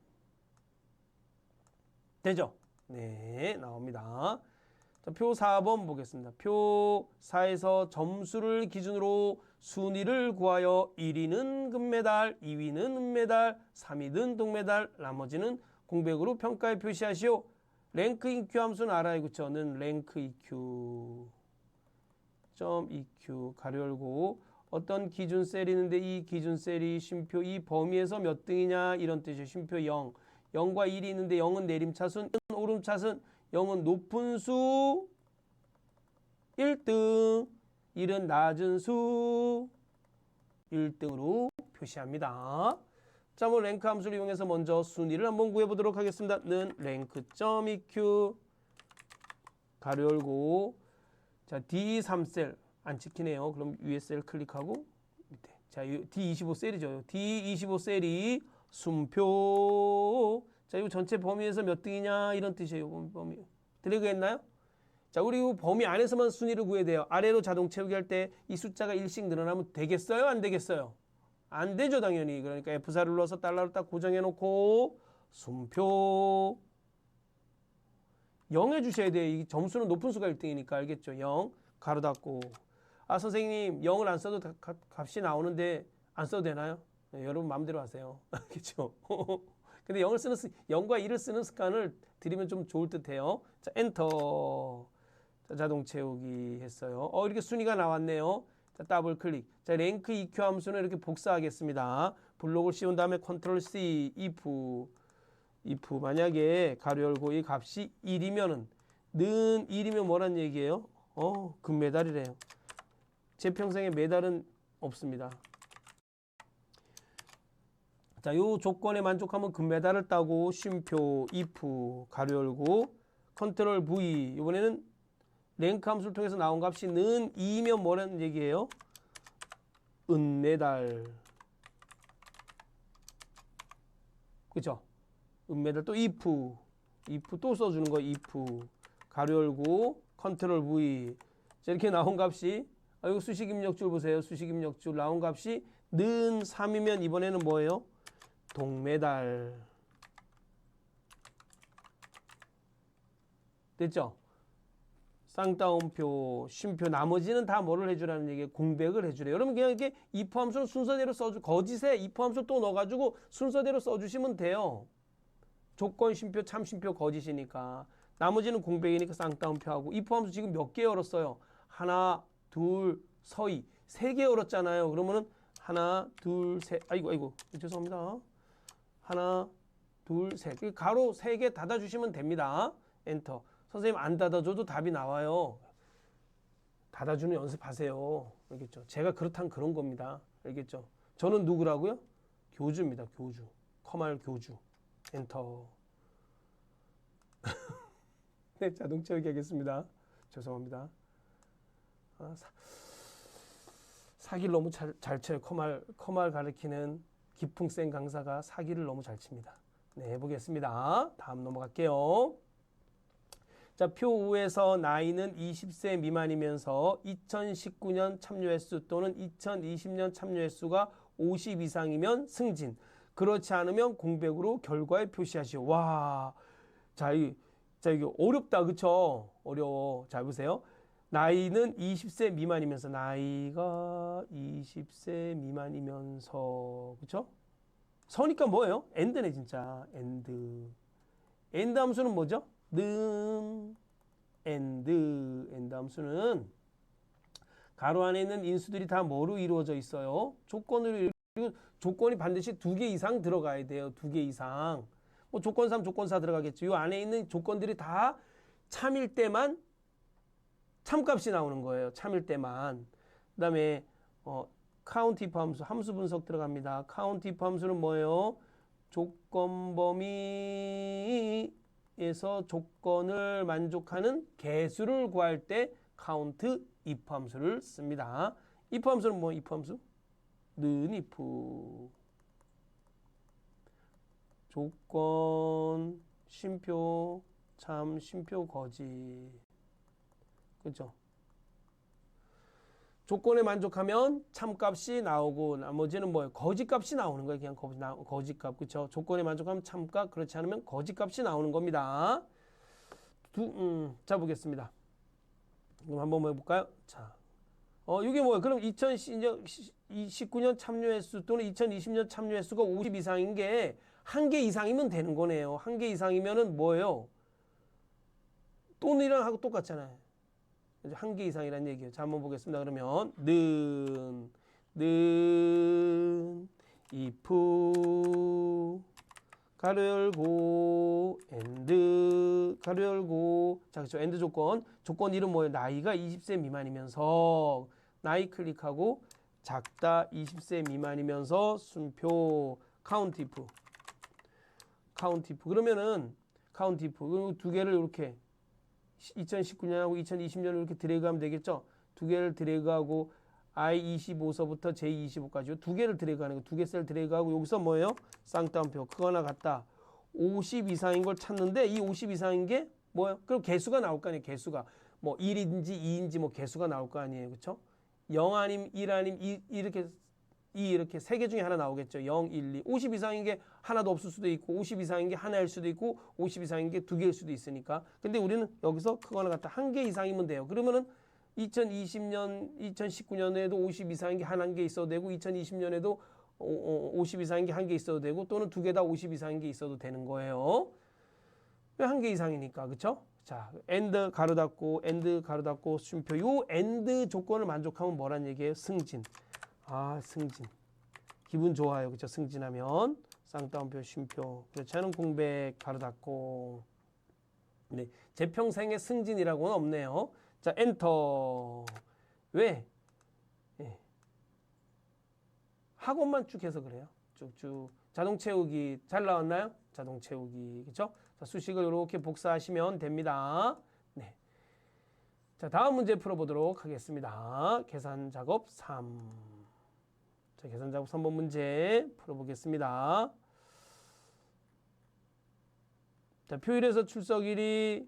되죠? 네, 나옵니다. 자, 표 4번 보겠습니다. 표 4에서 점수를 기준으로 순위를 구하여 1위는 금메달, 2위는 은메달, 3위는 동메달, 나머지는 공백으로 평가에 표시하시오. 랭크 EQ 함수는 알아요. 그쵸? 는 랭크 EQ 점 EQ 가로 열고 어떤 기준 셀이 있는데 이 기준 셀이 쉼표 이 범위에서 몇 등이냐 이런 뜻이에요. 쉼표 0. 0과 1이 있는데 0은 내림차순, 오름차순, 0은 높은 수 1등, 1은 낮은 수 1등으로 표시합니다. 자, 뭐 랭크 함수를 이용해서 먼저 순위를 한번 구해보도록 하겠습니다. 는 랭크.eq 가로 열고 자, D3셀 안 찍히네요. 그럼 위에 셀 클릭하고 밑에 자, D25셀이죠. D25셀이 순표 자, 이 전체 범위에서 몇 등이냐 이런 뜻이에요. 범위 들리겠나요? 자, 우리 이 범위 안에서만 순위를 구해야 돼요. 아래로 자동 채우기 할 때 이 숫자가 1씩 늘어나면 되겠어요? 안 되겠어요? 안 되죠, 당연히. 그러니까 F4를 눌러서 달러를 딱 고정해 놓고 순표 0 해주셔야 돼요. 이 점수는 높은 수가 1등이니까 알겠죠? 0 가로 닫고 아, 선생님 0을 안 써도 값이 나오는데 안 써도 되나요? 네, 여러분 마음대로 하세요. 알겠죠? 근데 0과 1을 쓰는 습관을 들이면 좀 좋을 듯해요. 자, 엔터. 자, 자동 채우기 했어요. 이렇게 순위가 나왔네요. 자, 더블 클릭. 자, 랭크 EQ 함수는 이렇게 복사하겠습니다. 블록을 씌운 다음에 컨트롤 C, if 만약에 가로 열고 이 값이 1이면은 는 1이면 뭐란 얘기예요? 금메달이래요. 제 평생에 메달은 없습니다. 자, 요 조건에 만족하면 금메달을 따고 쉼표 if 가로 열고 컨트롤 V 이번에는 랭크 함수를 통해서 나온 값이 는 2면 뭐라는 얘기예요? 은메달. 그죠? 은메달 또 if 또 써주는 거 if 가로 열고 컨트롤 V 자, 이렇게 나온 값이 이거 수식 입력줄 보세요. 수식 입력줄 나온 값이 는 3이면 이번에는 뭐예요? 동메달. 됐죠? 쌍따옴표, 쉼표 나머지는 다 뭐를 해주라는 얘기예요? 공백을 해주래요. 여러분 그냥 이렇게 if 함수는 순서대로 거짓에 if 함수 또 넣어가지고 순서대로 써주시면 돼요. 조건, 쉼표, 참, 쉼표, 거짓이니까. 나머지는 공백이니까 쌍따옴표하고 if 함수 지금 몇 개 열었어요? 하나, 둘, 서희 3개 열었잖아요. 그러면은 하나, 둘, 셋 아이고 죄송합니다. 하나, 둘, 셋 가로 3개 닫아주시면 됩니다. 엔터. 선생님 안 닫아줘도 답이 나와요. 닫아주는 연습하세요. 알겠죠? 제가 그렇다면 그런 겁니다. 알겠죠? 저는 누구라고요? 교주입니다. 교주. 커말 교주. 엔터. 네, 자동 채우기 하겠습니다. 죄송합니다. 사기를 너무 잘 쳐요. 커말 가르치는 기풍 센 강사가 사기를 너무 잘 칩니다. 네, 해보겠습니다. 다음 넘어갈게요. 자, 표 5에서 나이는 20세 미만이면서 2019년 참여 횟수 또는 2020년 참여 횟수가 50 이상이면 승진. 그렇지 않으면 공백으로 결과에 표시하시오. 와, 자, 이게 어렵다, 그쵸? 어려워. 자, 보세요. 나이는 20세 미만이면서 나이가 20세 미만이면서 그쵸? 서니까 뭐예요? 엔드네 진짜 엔드. 엔드 함수는 뭐죠? 는 엔드 함수는 가로 안에 있는 인수들이 다 뭐로 이루어져 있어요? 조건으로. 그리고 조건이 반드시 2개 이상 들어가야 돼요. 2개 이상. 뭐 조건 3, 조건 4 들어가겠죠. 이 안에 있는 조건들이 다 참일 때만 참값이 나오는 거예요. 참일 때만. 그 다음에 카운트 if 함수, 함수 분석 들어갑니다. 카운트 if 함수는 뭐예요? 조건 범위에서 조건을 만족하는 개수를 구할 때 카운트 if 함수를 씁니다. if 함수는 뭐 if 함수? 는 if. 조건, 쉼표, 참, 쉼표, 거짓. 그렇죠? 조건에 만족하면 참값이 나오고 나머지는 뭐예요? 거짓값이 나오는 거예요. 그냥 거짓값. 그렇죠? 조건에 만족하면 참값, 그렇지 않으면 거짓값이 나오는 겁니다. 자 보겠습니다. 그럼 한번 해볼까요? 자, 이게 뭐예요? 그럼 2019년 참여 횟수 또는 2020년 참여 횟수가 50 이상인 게 한 개 이상이면 되는 거네요. 한 개 이상이면은 뭐예요? 또는이랑 하고 똑같잖아요. 한 개 이상이라는 얘기예요. 자, 한번 보겠습니다. 그러면 는 if 가로 열고 and 가로 열고 자, 그렇죠. and 조건 이름 뭐예요? 나이가 20세 미만이면서 나이 클릭하고 작다 20세 미만이면서 순표 count if 그러면은 count if 그리고 두 개를 이렇게 2019년하고 2020년을 이렇게 드래그하면 되겠죠. 두 개를 드래그하고 I25서부터 J25까지 두 개를 드래그하는 거, 두 개 셀 드래그하고 여기서 뭐예요? 쌍따옴표 크거나 같다. 50 이상인 걸 찾는데 이 50 이상인 게 뭐예요? 그럼 개수가 나올 거 아니에요. 개수가 뭐 1인지 2인지 뭐 개수가 나올 거 아니에요. 그렇죠? 0 아님 1 아님 2 이렇게 세 개 중에 하나 나오겠죠. 0, 1, 2. 50 이상인 게 하나도 없을 수도 있고 50 이상인 게 하나일 수도 있고 50 이상인 게 두 개일 수도 있으니까. 근데 우리는 여기서 크거나 같다. 한 개 이상이면 돼요. 그러면은 2020년, 2019년에도 50 이상인 게 한 개 있어도 되고 2020년에도 50 이상인 게 한 개 있어도 되고 또는 두 개 다 50 이상인 게 있어도 되는 거예요. 한 개 이상이니까. 그렇죠? 자, and 가로 닫고 and 가로 닫고 쉼표. 요 and 조건을 만족하면 뭐란 얘기예요? 승진. 아, 승진. 기분 좋아요. 그렇죠? 승진하면 쌍따옴표 쉼표. 그렇지 않은 공백 가로 닫고. 네, 제 평생의 승진이라고는 없네요. 자, 엔터. 왜? 예. 학원만 쭉 해서 그래요. 쭉쭉. 자동 채우기 잘 나왔나요? 자동 채우기. 그렇죠? 자, 수식을 이렇게 복사하시면 됩니다. 네. 자, 다음 문제 풀어보도록 하겠습니다. 계산 작업 3. 자, 계산 작업 3번 문제 풀어보겠습니다. 자, 표일에서 출석일이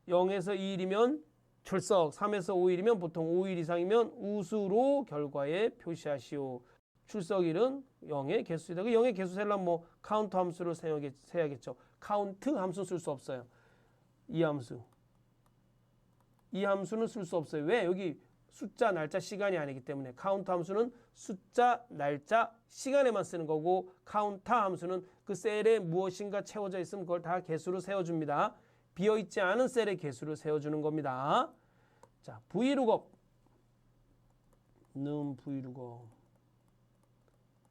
0에서 2일이면 출석, 3에서 5일이면 보통 5일 이상이면 우수로 결과에 표시하시오. 출석일은 0의 개수이다. 그 0의 개수 세려면 뭐 카운트 함수를 세야겠죠. 카운트 함수 쓸 수 없어요. 이 함수는 쓸 수 없어요. 왜? 여기 숫자, 날짜, 시간이 아니기 때문에. 카운트 함수는 숫자, 날짜, 시간에만 쓰는 거고 카운터 함수는 그 셀에 무엇인가 채워져 있으면 그걸 다 개수로 세워줍니다. 비어있지 않은 셀의 개수를 세워주는 겁니다. 자, vlookup.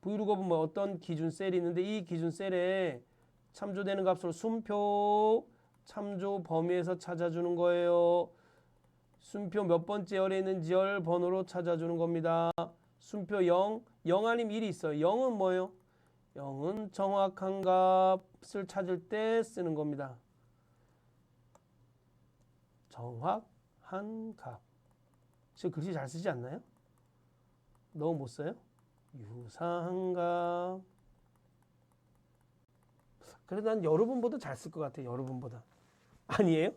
vlookup은 뭐 어떤 기준 셀이 있는데 이 기준 셀에 참조되는 값으로 순표 참조 범위에서 찾아주는 거예요. 순표 몇 번째 열에 있는지 열 번호로 찾아주는 겁니다. 순표 0, 0 아니면 1이 있어요. 0은 뭐예요? 0은 정확한 값을 찾을 때 쓰는 겁니다. 정확한 값. 지금 글씨 잘 쓰지 않나요? 너무 못 써요? 유사한 값. 그래도 난 여러분보다 잘 쓸 것 같아요. 여러분보다. 아니에요?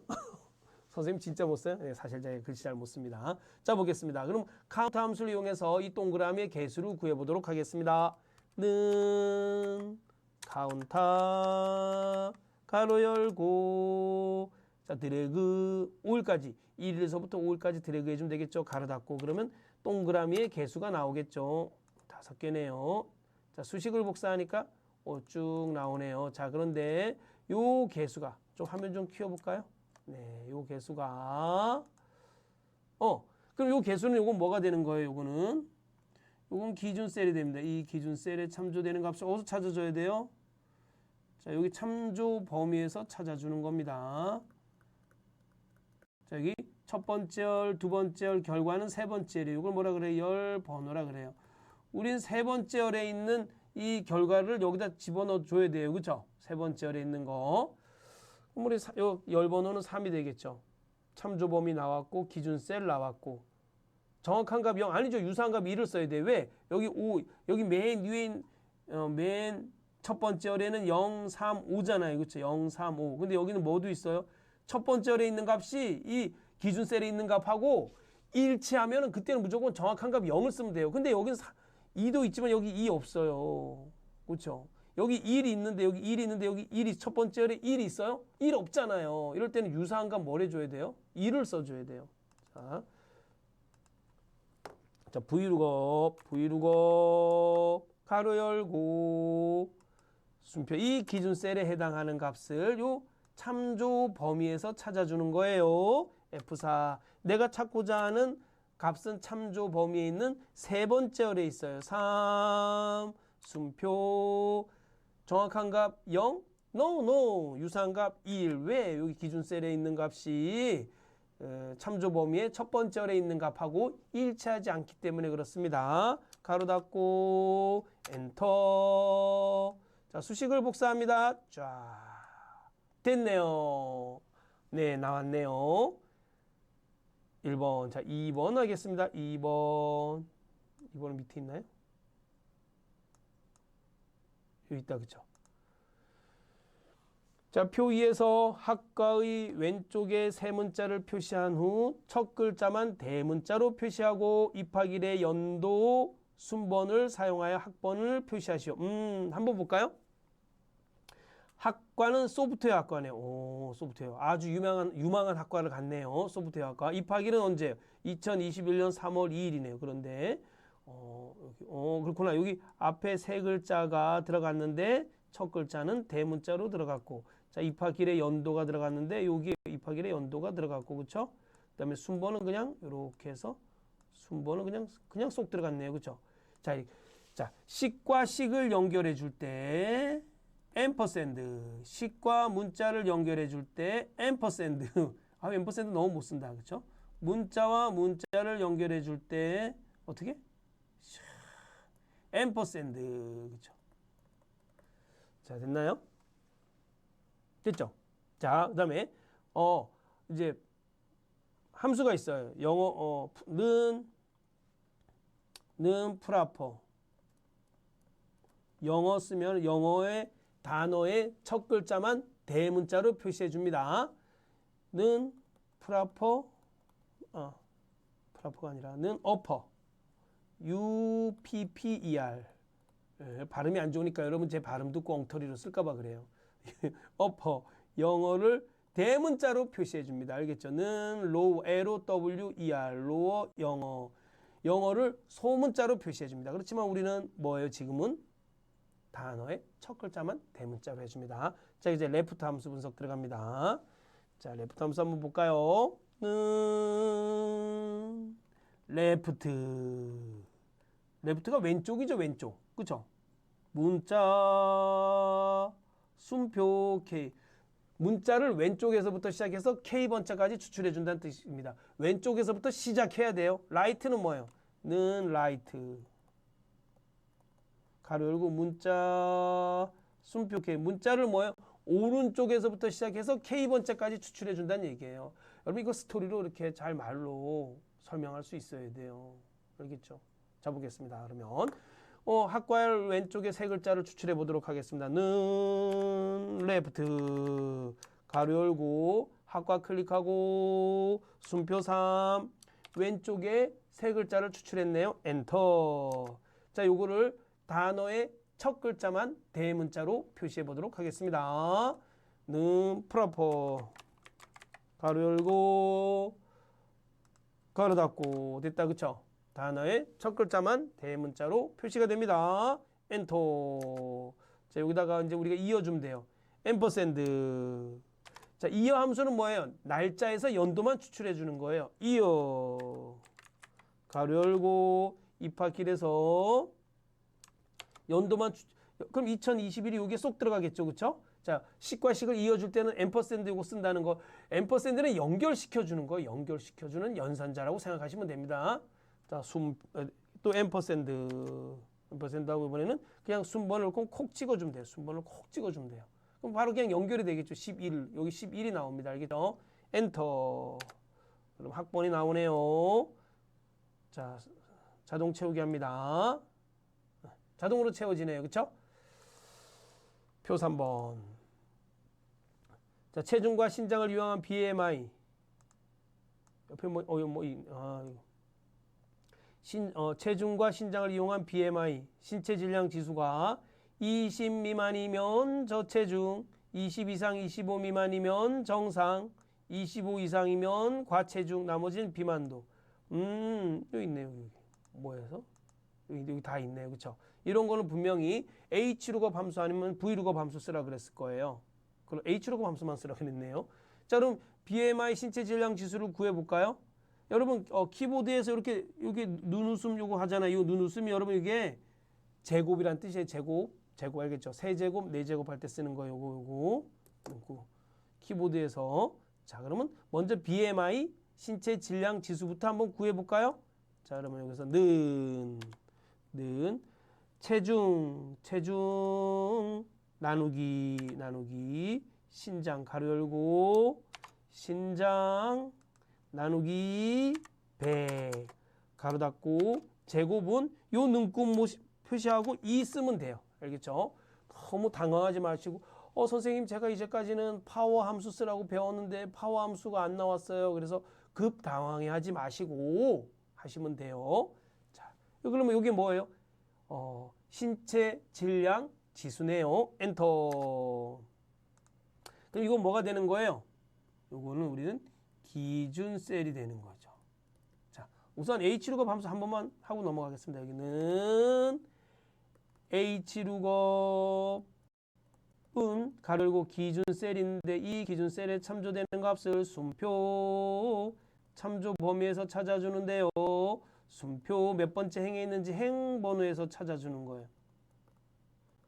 선생님 진짜 못 써요? 네, 사실 제가 글씨 잘 못 씁니다. 자, 보겠습니다. 그럼 카운트 함수를 이용해서 이 동그라미의 개수를 구해보도록 하겠습니다. 는 카운터 가로 열고 자, 드래그 5일까지 1일서부터 5일까지 드래그 해주면 되겠죠. 가로 닫고 그러면 동그라미의 개수가 나오겠죠. 5개네요. 자, 수식을 복사하니까 쭉 나오네요. 자, 그런데 요 개수가 좀 화면 좀 키워볼까요? 네, 요 개수가 그럼 요 개수는 요건 뭐가 되는 거예요? 요건 기준 셀이 됩니다. 이 기준 셀에 참조되는 값을 어디서 찾아줘야 돼요? 자, 여기 참조 범위에서 찾아주는 겁니다. 자, 여기 첫 번째 열, 두 번째 열, 결과는 세 번째 열이에요. 이걸 뭐라 그래요? 열 번호라 그래요. 우린 세 번째 열에 있는 이 결과를 여기다 집어넣어 줘야 돼요. 그렇죠? 세 번째 열에 있는 거. 그럼 우리 열 번호는 3이 되겠죠. 참조 범위 나왔고 기준 셀 나왔고 정확한 값 0 아니죠. 유사한 값 2를 써야 돼. 왜? 여기 5 여기 맨 위에 맨 첫 번째 열에는 0, 3, 5잖아요. 그렇죠? 0, 3, 5. 근데 여기는 뭐도 있어요? 첫 번째 열에 있는 값이 이 기준 셀에 있는 값하고 일치하면은 그때는 무조건 정확한 값 0을 쓰면 돼요. 근데 여기는 2도 있지만 여기 2 없어요. 그렇죠? 여기 1이 있는데 여기 1이 있는데 여기 1이 첫 번째 열에 1이 있어요? 1 없잖아요. 이럴 때는 유사한 값 뭘 해줘야 돼요? 2를 써줘야 돼요. 자, 브이룩업 가로 열고 순표 이 기준 셀에 해당하는 값을 요 참조 범위에서 찾아주는 거예요. F4 내가 찾고자 하는 값은 참조 범위에 있는 세 번째 열에 있어요. 3 순표 정확한 값 0? No. 유사한 값 1. 왜? 여기 기준 셀에 있는 값이 참조 범위의 첫 번째 열에 있는 값하고 일치하지 않기 때문에 그렇습니다. 가로 닫고 엔터. 자, 수식을 복사합니다. 쫙 됐네요. 네, 나왔네요. 1번. 자, 2번 하겠습니다. 2번은 밑에 있나요? 여기 있다. 그쵸? 자, 표 2에서 학과의 왼쪽에 세 문자를 표시한 후 첫 글자만 대문자로 표시하고 입학일의 연도 순번을 사용하여 학번을 표시하시오. 한번 볼까요? 학과는 소프트웨어 학과네요. 오, 소프트웨어. 아주 유망한 학과를 갔네요. 소프트웨어 학과. 입학일은 언제요? 2021년 3월 2일이네요. 그런데 그렇구나. 여기 앞에 세 글자가 들어갔는데 첫 글자는 대문자로 들어갔고, 자, 입학일의 연도가 들어갔는데 여기 입학일의 연도가 들어갔고, 그렇죠? 그다음에 순번은 그냥 이렇게 해서 순번은 그냥 쏙 들어갔네요. 그렇죠? 자, 식과 식을 연결해 줄 때 앰퍼샌드, 식과 문자를 연결해 줄 때 앰퍼샌드. 앰퍼샌드 너무 못 쓴다. 그렇죠? 문자와 문자를 연결해 줄 때 어떻게? 앰퍼샌드. 그렇죠? 자, 됐나요? 됐죠? 자, 그다음에 이제 함수가 있어요. 영어 는 프라퍼. 영어 쓰면 영어의 단어의 첫 글자만 대문자로 표시해 줍니다. 는 프라퍼가 아니라 는 어퍼. UPPER. 발음이 안 좋으니까 여러분 제 발음 듣고 엉터리로 쓸까봐 그래요. 어퍼. 영어를 대문자로 표시해 줍니다. 알겠죠? 는 로우, LOWER, 로어 영어. 영어를 소문자로 표시해 줍니다. 그렇지만 우리는 뭐예요? 지금은 단어의 첫 글자만 대문자로 해줍니다. 자, 이제 레프트 함수 분석 들어갑니다. 자, 레프트 함수 한번 볼까요? 레프트가 왼쪽이죠, 왼쪽. 그쵸? 문자, 순표, K. 문자를 왼쪽에서부터 시작해서 K번째까지 추출해 준다는 뜻입니다. 왼쪽에서부터 시작해야 돼요. 라이트는 뭐예요? 는 라이트. 가로 열고 문자, 순표 K. 문자를 뭐예요? 오른쪽에서부터 시작해서 K번째까지 추출해 준다는 얘기예요. 여러분 이거 스토리로 이렇게 잘 말로 설명할 수 있어야 돼요. 알겠죠? 자, 보겠습니다. 그러면 학과열 왼쪽에 세 글자를 추출해 보도록 하겠습니다. 는 레프트. 가로 열고 학과 클릭하고 순표 3 왼쪽에 세 글자를 추출했네요. 엔터. 자, 요거를 단어의 첫 글자만 대문자로 표시해 보도록 하겠습니다. 는 프로퍼. 가로 열고 가로 닫고 됐다. 그쵸? 단어의 첫 글자만 대문자로 표시가 됩니다. 엔터. 자, 여기다가 이제 우리가 이어주면 돼요. 앰퍼샌드. 자, 이어 함수는 뭐예요? 날짜에서 연도만 추출해 주는 거예요. 이어. 가로 열고 입학길에서 연도만 그럼 2021이 여기에 쏙 들어가겠죠. 그쵸? 자, 식과 식을 이어줄 때는 앰퍼샌드 이거 쓴다는 거. 앰퍼샌드는 연결시켜 주는 거. 연결시켜 주는 연산자라고 생각하시면 됩니다. 자, 또 앰퍼샌드. 앰퍼샌드하고 이번에는 그냥 순번을 콕 찍어주면 돼요. 순번을 콕 찍어주면 돼요. 그럼 바로 그냥 연결이 되겠죠. 11. 여기 11이 나옵니다. 알겠죠? 엔터. 그럼 학번이 나오네요. 자, 자동 채우기 합니다. 자동으로 채워지네요. 그쵸? 표 3번. 자, 체중과 신장을 이용한 BMI. 옆에 체중과 신장을 이용한 BMI. 신체 질량 지수가 20 미만이면 저체중, 20 이상 25 미만이면 정상, 25 이상이면 과체중, 나머지는 비만도. 여기 있네요. 여기. 뭐해서? 여기 다 있네요. 그쵸? 이런 거는 분명히 H루급 함수 아니면 V루급 함수 쓰라 그랬을 거예요. 그럼 H루급 함수만 쓰라 그랬네요. 자, 그럼 BMI 신체 질량 지수를 구해볼까요? 여러분, 키보드에서 이렇게 여기 눈웃음 요거 하잖아요. 이 눈웃음이 여러분 이게 제곱이란 뜻이에요. 제곱 알겠죠? 세제곱, 네제곱 할 때 쓰는 거 요거. 키보드에서. 자, 그러면 먼저 BMI 신체 질량 지수부터 한번 구해볼까요? 자, 그러면 여기서 는 체중 나누기 신장 가로 열고 신장 나누기 100 가로 닫고 제곱은 요 눈금 표시하고 2 쓰면 돼요. 알겠죠? 너무 당황하지 마시고 선생님 제가 이제까지는 파워 함수 쓰라고 배웠는데 파워 함수가 안 나왔어요. 그래서 급 당황해하지 마시고 하시면 돼요. 자, 그러면 이게 뭐예요? 신체 질량 지수네요. 엔터. 그럼 이건 뭐가 되는 거예요? 요거는 우리는 기준 셀이 되는 거죠. 자, 우선 H루급 함수 한 번만 하고 넘어가겠습니다. 여기는 H루급은 가로 열고 기준 셀인데 이 기준 셀에 참조되는 값을 순표 참조 범위에서 찾아주는데요. 순표 몇 번째 행에 있는지 행 번호에서 찾아주는 거예요.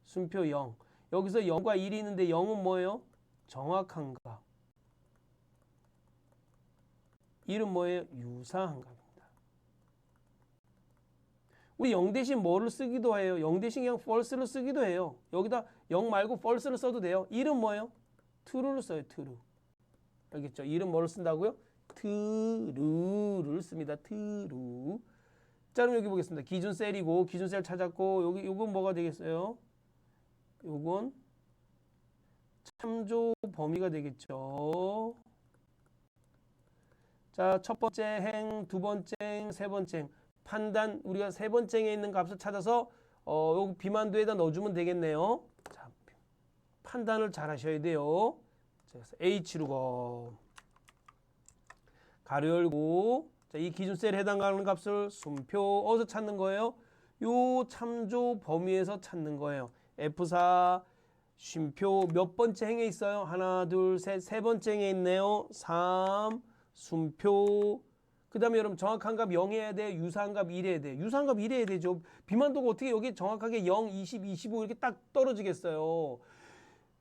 순표 0. 여기서 0과 1이 있는데 0은 뭐예요? 정확한 값. 1은 뭐예요? 유사한 값입니다. 우리 0 대신 뭐를 쓰기도 해요? 0 대신 그냥 false를 쓰기도 해요. 여기다 0 말고 false를 써도 돼요. 1은 뭐예요? true를 써요. true. 알겠죠? 1은 뭐를 쓴다고요? true를 씁니다. true. 자, 그럼 여기 보겠습니다. 기준 셀이고 기준 셀 찾았고 요건 뭐가 되겠어요? 요건 참조 범위가 되겠죠. 자, 첫 번째 행, 두 번째 행, 세 번째 행. 판단 우리가 세 번째 행에 있는 값을 찾아서 요 비만도에다 넣어주면 되겠네요. 자, 판단을 잘 하셔야 돼요. 자, H루급 가로 열고 자, 이 기준 셀에 해당하는 값을 순표 어디서 찾는 거예요? 요 참조 범위에서 찾는 거예요. F4 쉼표 몇 번째 행에 있어요? 하나, 둘, 셋, 세 번째 행에 있네요. 3 순표. 그 다음에 여러분 정확한 값 0해야 돼? 유사한 값 1해야 돼? 유사한 값 1해야 되죠. 비만도가 어떻게 여기 정확하게 0, 20, 25 이렇게 딱 떨어지겠어요.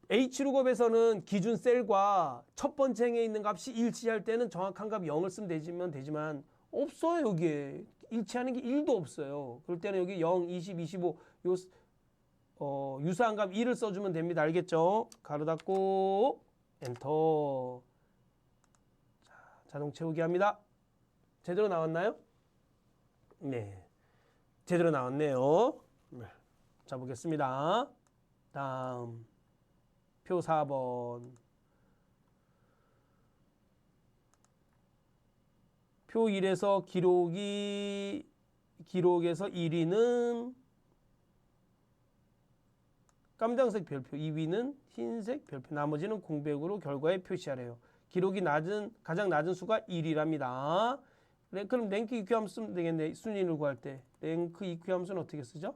H루급에서는 기준 셀과 첫 번째 행에 있는 값이 일치할 때는 정확한 값 0을 쓰면 되지만 없어요. 여기에 일치하는 게 1도 없어요. 그럴 때는 여기 0, 20, 25 요 유사한 값 1을 써주면 됩니다. 알겠죠? 가로 닫고 엔터. 자, 자동 채우기 합니다. 제대로 나왔나요? 네, 제대로 나왔네요. 자, 보겠습니다. 다음 표 4번. 표 1에서 기록에서 1위는 깜장색 별표, 2위는 흰색 별표, 나머지는 공백으로 결과에 표시하래요. 기록이 가장 낮은 수가 1이랍니다. 그럼 랭크 EQ 함수 쓰면 되겠네. 순위를 구할 때. 랭크 EQ 함수는 어떻게 쓰죠?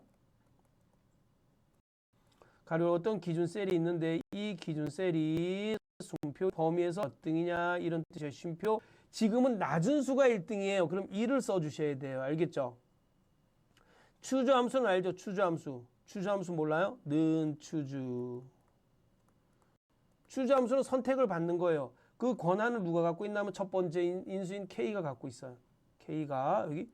가로 어떤 기준 셀이 있는데 이 기준 셀이 순표 범위에서 몇 등이냐 이런 뜻이에요. 쉼표. 지금은 낮은 수가 1등이에요. 그럼 2를 써주셔야 돼요. 알겠죠? 추주 함수는 알죠? 추주 함수. 추주 함수 몰라요? 는 추주. 추주 함수는 선택을 받는 거예요. 그 권한을 누가 갖고 있냐면 첫 번째 인수인 K가 갖고 있어요. K가 여기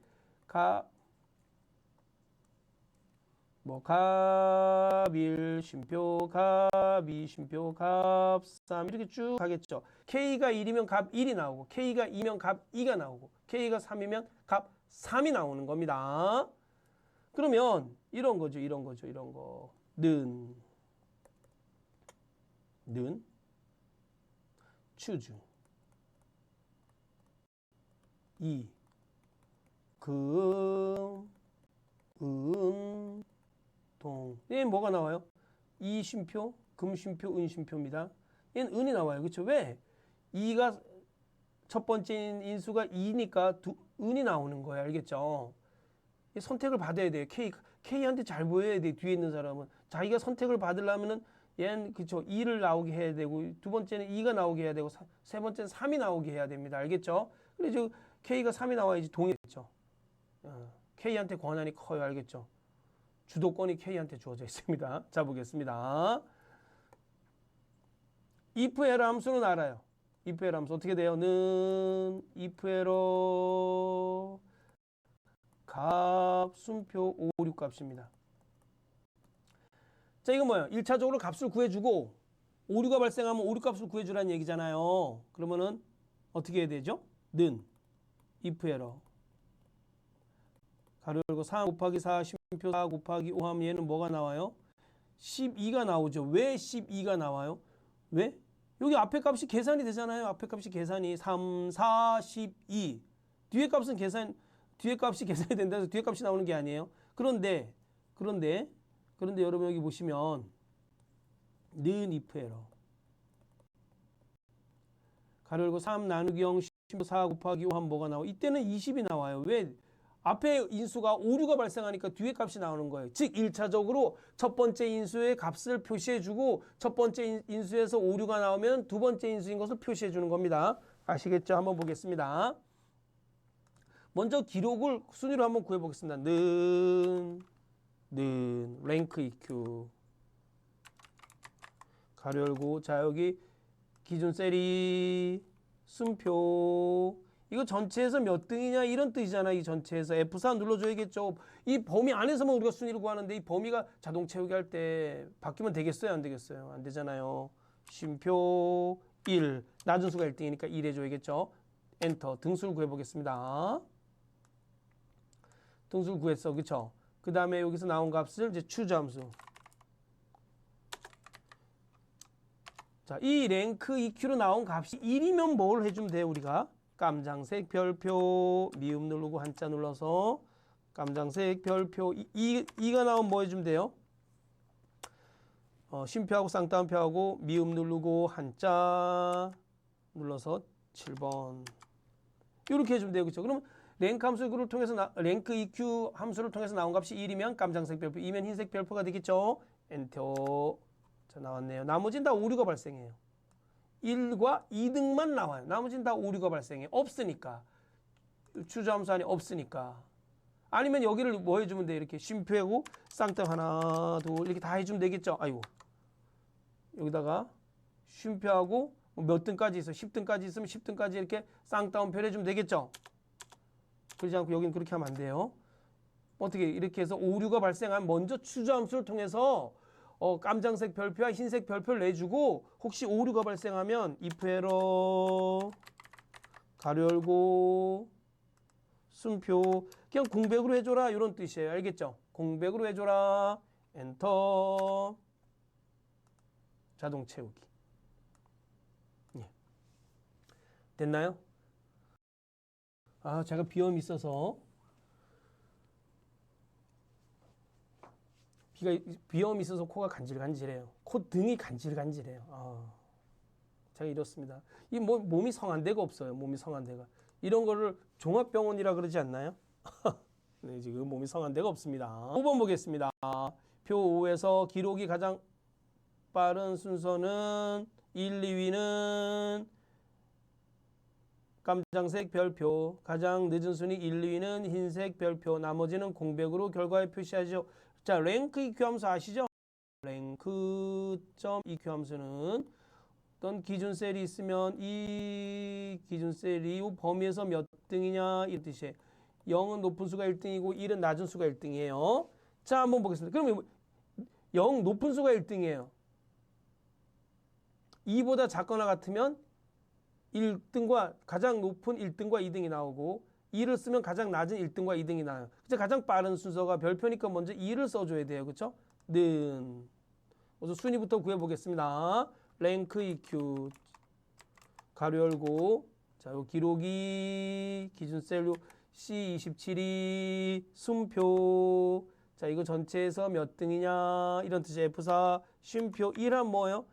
갑1 쉼표 갑2 쉼표 갑3 이렇게 쭉 가겠죠. K가 1이면 갑 1이 나오고 K가 2면 갑 2가 나오고 K가 3이면 갑 3이 나오는 겁니다. 그러면 이런 거죠. 이런 거. 는 추주 2 금 은 동. 얘는 뭐가 나와요? 이 쉼표, 금 쉼표, 은 쉼표입니다. 얘는 은이 나와요. 그렇죠? 왜? 2가 첫 번째 인수가 2니까 은이 나오는 거예요. 알겠죠? 선택을 받아야 돼요. K한테 잘 보여야 돼. 뒤에 있는 사람은. 자기가 선택을 받으려면은 얘는 그쵸 2를 나오게 해야 되고 두 번째는 2가 나오게 해야 되고 세 번째는 3이 나오게 해야 됩니다. 알겠죠? 그래서 K가 3이 나와야지 동이겠죠. K한테 권한이 커요. 알겠죠? 주도권이 K한테 주어져 있습니다. 자 보겠습니다. if error 함수는 알아요. if error 함수 어떻게 돼요? 는 if error 값 순표 5, 6 값입니다. 자 이거 뭐예요? 1차적으로 값을 구해주고 오류가 발생하면 오류 값을 구해주라는 얘기잖아요. 그러면은 어떻게 해야 되죠? 는 if error 가로 열고 3 곱하기 4 쉼표 4 곱하기 5 하면 얘는 뭐가 나와요? 12가 나오죠. 왜 12가 나와요? 왜? 여기 앞에 값이 계산이 되잖아요. 앞에 값이 계산이 3, 4, 12 뒤에 값이 계산이 된다 해서 뒤에 값이 나오는 게 아니에요. 그런데 여러분 여기 보시면 는 if error 가로 열고 3 나누기 0 쉼표 4 곱하기 5 하면 뭐가 나와요? 이때는 20이 나와요. 왜? 앞에 인수가 오류가 발생하니까 뒤에 값이 나오는 거예요. 즉 1차적으로 첫 번째 인수의 값을 표시해주고 첫 번째 인수에서 오류가 나오면 두 번째 인수인 것을 표시해주는 겁니다. 아시겠죠? 한번 보겠습니다. 먼저 기록을 순위로 한번 구해보겠습니다. 는 랭크 EQ 가로 열고 자 여기 기준 셀이 순표 이거 전체에서 몇 등이냐 이런 뜻이잖아. 이 전체에서 F4 눌러줘야겠죠. 이 범위 안에서만 우리가 순위를 구하는데 이 범위가 자동 채우기 할 때 바뀌면 되겠어요? 안 되겠어요? 안 되잖아요. 쉼표 1 낮은 수가 1등이니까 1 해줘야겠죠. 엔터 등수를 구해보겠습니다. 등수를 구했어. 그쵸? 그 다음에 여기서 나온 값을 이제 추저함수. 자, 이 랭크 EQ로 나온 값이 1이면 뭘 해주면 돼요? 우리가 깜장색 별표 미음 누르고 한자 눌러서 깜장색 별표 2가 나오면 뭐 해주면 돼요? 쉼표하고 쌍따옴표하고 미음 누르고 한자 눌러서 7번 이렇게 해주면 돼요. 그렇죠? 그러면 랭크 함수를 통해서 랭크 EQ 함수를 통해서 나온 값이 1이면 깜장색 별표 2면 흰색 별표가 되겠죠? 엔터. 자 나왔네요. 나머지는 다 오류가 발생해요. 1과 2등만 나와요. 나머지는 다 오류가 발생해. 없으니까. 추저함수 안에 없으니까. 아니면 여기를 뭐 해주면 돼? 이렇게 쉼표하고 쌍따옴 하나, 둘 이렇게 다 해주면 되겠죠? 아이고. 여기다가 쉼표하고 몇 등까지 있어? 10등까지 있으면 10등까지 이렇게 쌍따옴표 해주면 되겠죠? 그러지 않고 여기는 그렇게 하면 안 돼요. 어떻게 이렇게 해서 오류가 발생하면 먼저 추저함수를 통해서 깜장색 별표와 흰색 별표를 내주고 혹시 오류가 발생하면 if error 가로 열고 순표 그냥 공백으로 해줘라 이런 뜻이에요. 알겠죠? 공백으로 해줘라 엔터 자동 채우기. 예. 됐나요? 아 제가 비염이 있어서 비염이 있어서 코가 간질간질해요. 코 등이 간질간질해요. 제가 이렇습니다. 이 몸이 성한 데가 없어요. 몸이 성한 데가. 이런 거를 종합병원이라 그러지 않나요? 네, 지금 몸이 성한 데가 없습니다. 5번 보겠습니다. 표 5에서 기록이 가장 빠른 순서는 1, 2위는 깜장색 별표, 가장 늦은 순위 1, 2위는 흰색 별표, 나머지는 공백으로 결과에 표시하죠. 자, 랭크 EQ 함수 아시죠? 랭크.EQ 함수는 어떤 기준 셀이 있으면 이 기준 셀이 이 범위에서 몇 등이냐 이런 뜻이에요. 0은 높은 수가 1등이고 1은 낮은 수가 1등이에요. 자, 한번 보겠습니다. 그럼 0 높은 수가 1등이에요. 2보다 작거나 같으면 1등과 가장 높은 1등과 2등이 나오고 2를 쓰면 가장 낮은 1등과 2등이 나와요. 그래서 가장 빠른 순서가 별표니까 먼저 2를 써줘야 돼요. 그렇죠? 는 그래서 순위부터 구해보겠습니다. 랭크 EQ 가로 열고 자, 요 기록이 기준셀 C27이 순표 자, 이거 전체에서 몇 등이냐 이런 뜻이에요. F4 쉼표 1은 뭐예요?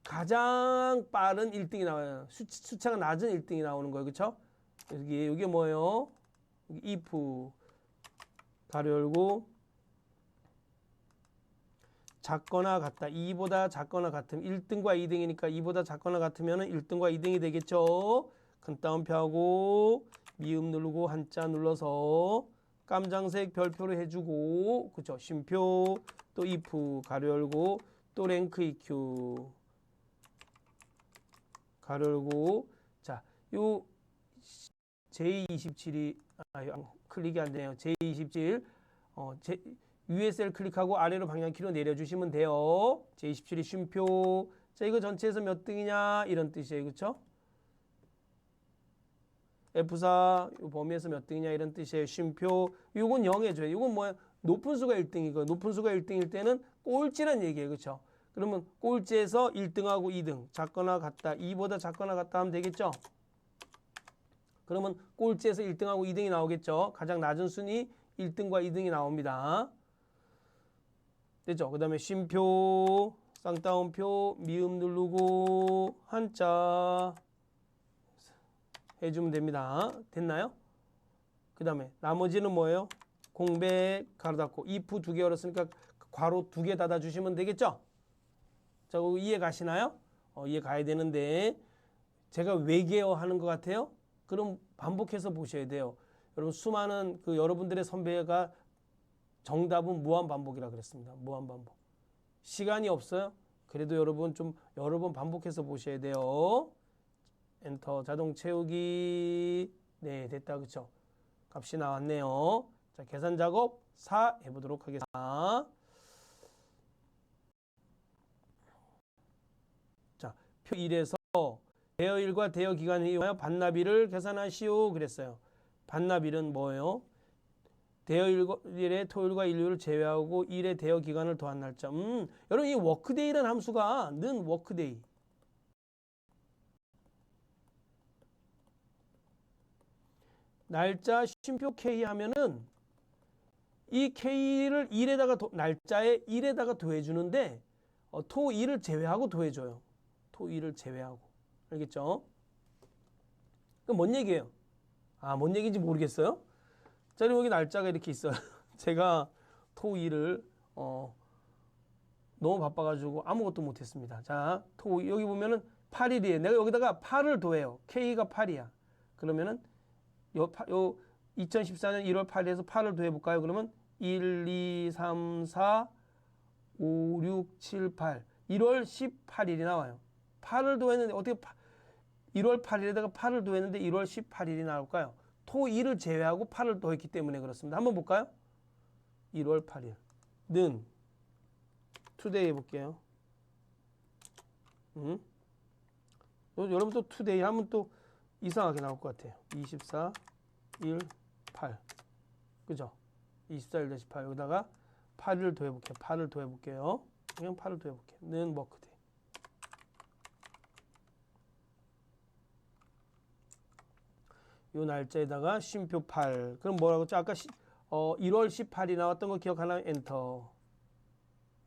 가장 빠른 1등이 나와요. 수차가 낮은 1등이 나오는 거예요. 그렇죠? 여기 뭐예요? 여기 if 가로 열고 작거나 같다. 2보다 작거나 같으면 1등과 2등이니까 2보다 작거나 같으면 1등과 2등이 되겠죠. 큰 따옴표하고 미음 누르고 한자 눌러서 깜장색 별표를 해주고 그죠? 쉼표 또 if 가로 열고 또 랭크 EQ 가로 열고 자, 요 J27이 클릭이 안 되네요. J27 위에 셀 클릭하고 아래로 방향키로 내려주시면 돼요. J27이 쉼표 자, 이거 전체에서 몇 등이냐 이런 뜻이에요. 그렇죠? F4 요 범위에서 몇 등이냐 이런 뜻이에요. 쉼표 요건 0 해줘요. 요건 뭐야? 높은 수가 1등이고 높은 수가 1등일 때는 꼴찌란 얘기예요. 그렇죠? 그러면 꼴찌에서 1등하고 2등 작거나 같다. 2보다 작거나 같다 하면 되겠죠? 그러면 꼴찌에서 1등하고 2등이 나오겠죠? 가장 낮은 순위 1등과 2등이 나옵니다. 됐죠? 그 다음에 쉼표, 쌍따옴표, 미음 누르고 한자 해주면 됩니다. 됐나요? 그 다음에 나머지는 뭐예요? 공백, 가로 닫고 if 2개 열었으니까 괄호 2개 닫아주시면 되겠죠? 자, 이해 가시나요? 이해 가야 되는데 제가 외계어 하는 것 같아요? 그럼 반복해서 보셔야 돼요. 여러분 수많은 여러분들의 선배가 정답은 무한반복이라 그랬습니다. 무한반복. 시간이 없어요? 그래도 여러분 좀 여러 번 반복해서 보셔야 돼요. 엔터 자동 채우기 네 됐다 그쵸? 값이 나왔네요. 자, 계산 작업 4 해보도록 하겠습니다. 자, 표 1에서 대여일과 대여기간을 이용하여 반납일을 계산하시오 그랬어요. 반납일은 뭐예요? 대여일에 토요일과 일요일을 제외하고 일의 대여기간을 더한 날짜. 여러분 이 워크데이라는 함수가 는 워크데이 날짜 쉼표 K 하면은 이 K를 일에다가 날짜에 일에다가 더해주는데 토 일을 제외하고 더해줘요. 토 일을 제외하고 알겠죠? 그럼 뭔 얘기예요? 뭔 얘기인지 모르겠어요? 자, 그럼 여기 날짜가 이렇게 있어요. 제가 토 일을 너무 바빠가지고 아무것도 못했습니다. 자, 여기 보면은 8일이에요. 내가 여기다가 8을 더해요. K가 8이야. 그러면은 요 2014년 1월 8일에서 8을 더해볼까요? 그러면 1, 2, 3, 4, 5, 6, 7, 8 1월 18일이 나와요. 8을 더했는데 어떻게 1월 8일에다가 8을 더했는데 1월 18일이 나올까요? 토 1을 제외하고 8을 더했기 때문에 그렇습니다. 한번 볼까요? 1월 8일 는 투데이 해볼게요. 여러분 또 투데이 하면 또 이상하게 나올 것 같아요. 24, 1, 8 그죠? 24, 1, 8 여기다가 8을 더해볼게요. 8을 더해볼게요. 그냥 8을 더해볼게요. 는 워크데이 요 날짜에다가 쉼표 8 그럼 뭐라고 했죠? 아까 1월 18이 나왔던 거 기억하나요? 엔터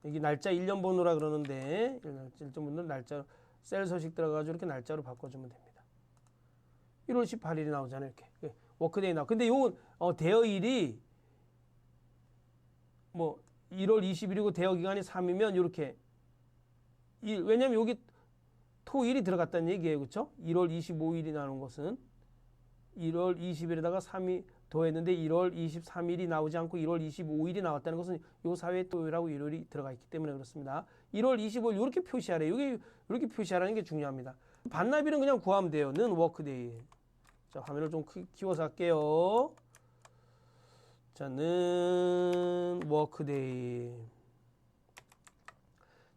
여기 날짜 1년 번호라 그러는데 1년 번호 날짜 셀 서식 들어가가지고 이렇게 날짜로 바꿔주면 됩니다. 1월 18일이 나오잖아요. 이렇게 워크데이 나오. 근데 요건 대여일이 뭐 1월 20일이고 대여 기간이 3이면 이렇게 왜냐면 여기 토일이 들어갔다는 얘기예요. 그렇죠? 1월 25일이 나오는 것은 1월 20일에다가 3이 더했는데 1월 23일이 나오지 않고 1월 25일이 나왔다는 것은 요 사회에 토요일하고 일요일이 들어가 있기 때문에 그렇습니다. 1월 25일 이렇게 표시하래요. 여기 이렇게 표시하라는 게 중요합니다. 반납일은 그냥 구하면 돼요. 는 워크데이. 자, 화면을 좀 키워서 할게요. 자, 는 워크데이.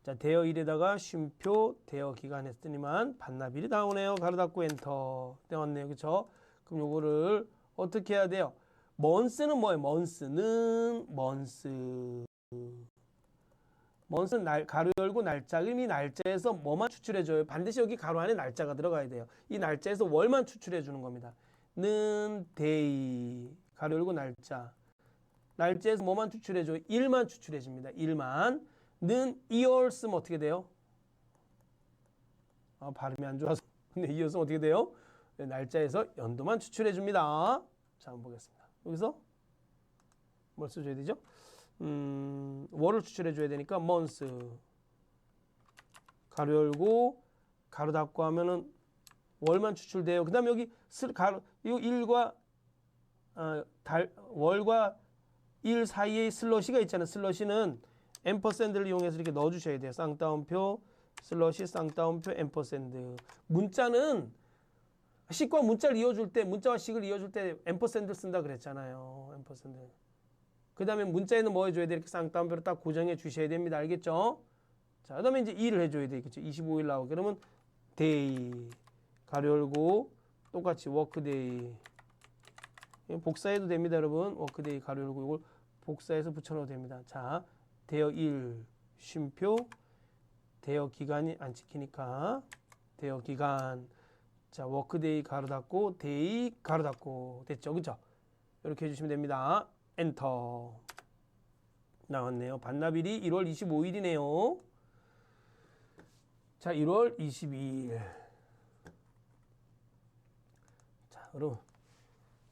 자, 대여일에다가 쉼표 대여 기간 했더니만 반납일이 나오네요. 가로 닫고 엔터. 나왔네요. 그렇죠? 그럼 요거를 어떻게 해야 돼요? 먼스는 뭐예요? 먼스는 가로 열고 날짜. 그럼 이 날짜에서 뭐만 추출해줘요? 반드시 여기 가로 안에 날짜가 들어가야 돼요. 이 날짜에서 월만 추출해주는 겁니다. 는 데이 가로 열고 날짜. 날짜에서 뭐만 추출해줘요? 일만 추출해줍니다. 일만. 는 이어 쓰면 어떻게 돼요? 발음이 안 좋아서. 근데 이어 쓰면 어떻게 돼요? 날짜에서 연도만 추출해 줍니다. 자, 한번 보겠습니다. 여기서 뭘 써줘야 되죠? 월을 추출해 줘야 되니까 months 가로 열고 가로 닫고 하면은 월만 추출돼요. 그 다음에 여기 이거 일과 월과 일 사이에 슬러시가 있잖아요. 슬러시는 앰퍼샌드를 이용해서 이렇게 넣어주셔야 돼요. 쌍따옴표 슬러시 쌍따옴표 앰퍼샌드. 문자는 식과 문자를 이어줄 때, 문자와 식을 이어줄 때 앰퍼샌드를 쓴다 그랬잖아요. 앰퍼샌드. 그 다음에 문자에는 뭐 해줘야 돼? 이렇게 쌍따옴표로 딱 고정해 주셔야 됩니다. 알겠죠? 자, 그 다음에 이제 일을 해줘야 되겠죠. 25일 나오고. 그러면 데이 가로 열고 똑같이 워크데이 복사해도 됩니다, 여러분. 워크데이 가로 열고 이걸 복사해서 붙여넣어도 됩니다. 자, 대여일 쉼표 대여 기간이 안 찍히니까 대여 기간. 자, 워크데이 가로 닫고 데이 가로 닫고 됐죠? 그죠? 이렇게 해주시면 됩니다. 엔터. 나왔네요. 반납일이 1월 25일이네요. 자, 1월 22일. 자, 그럼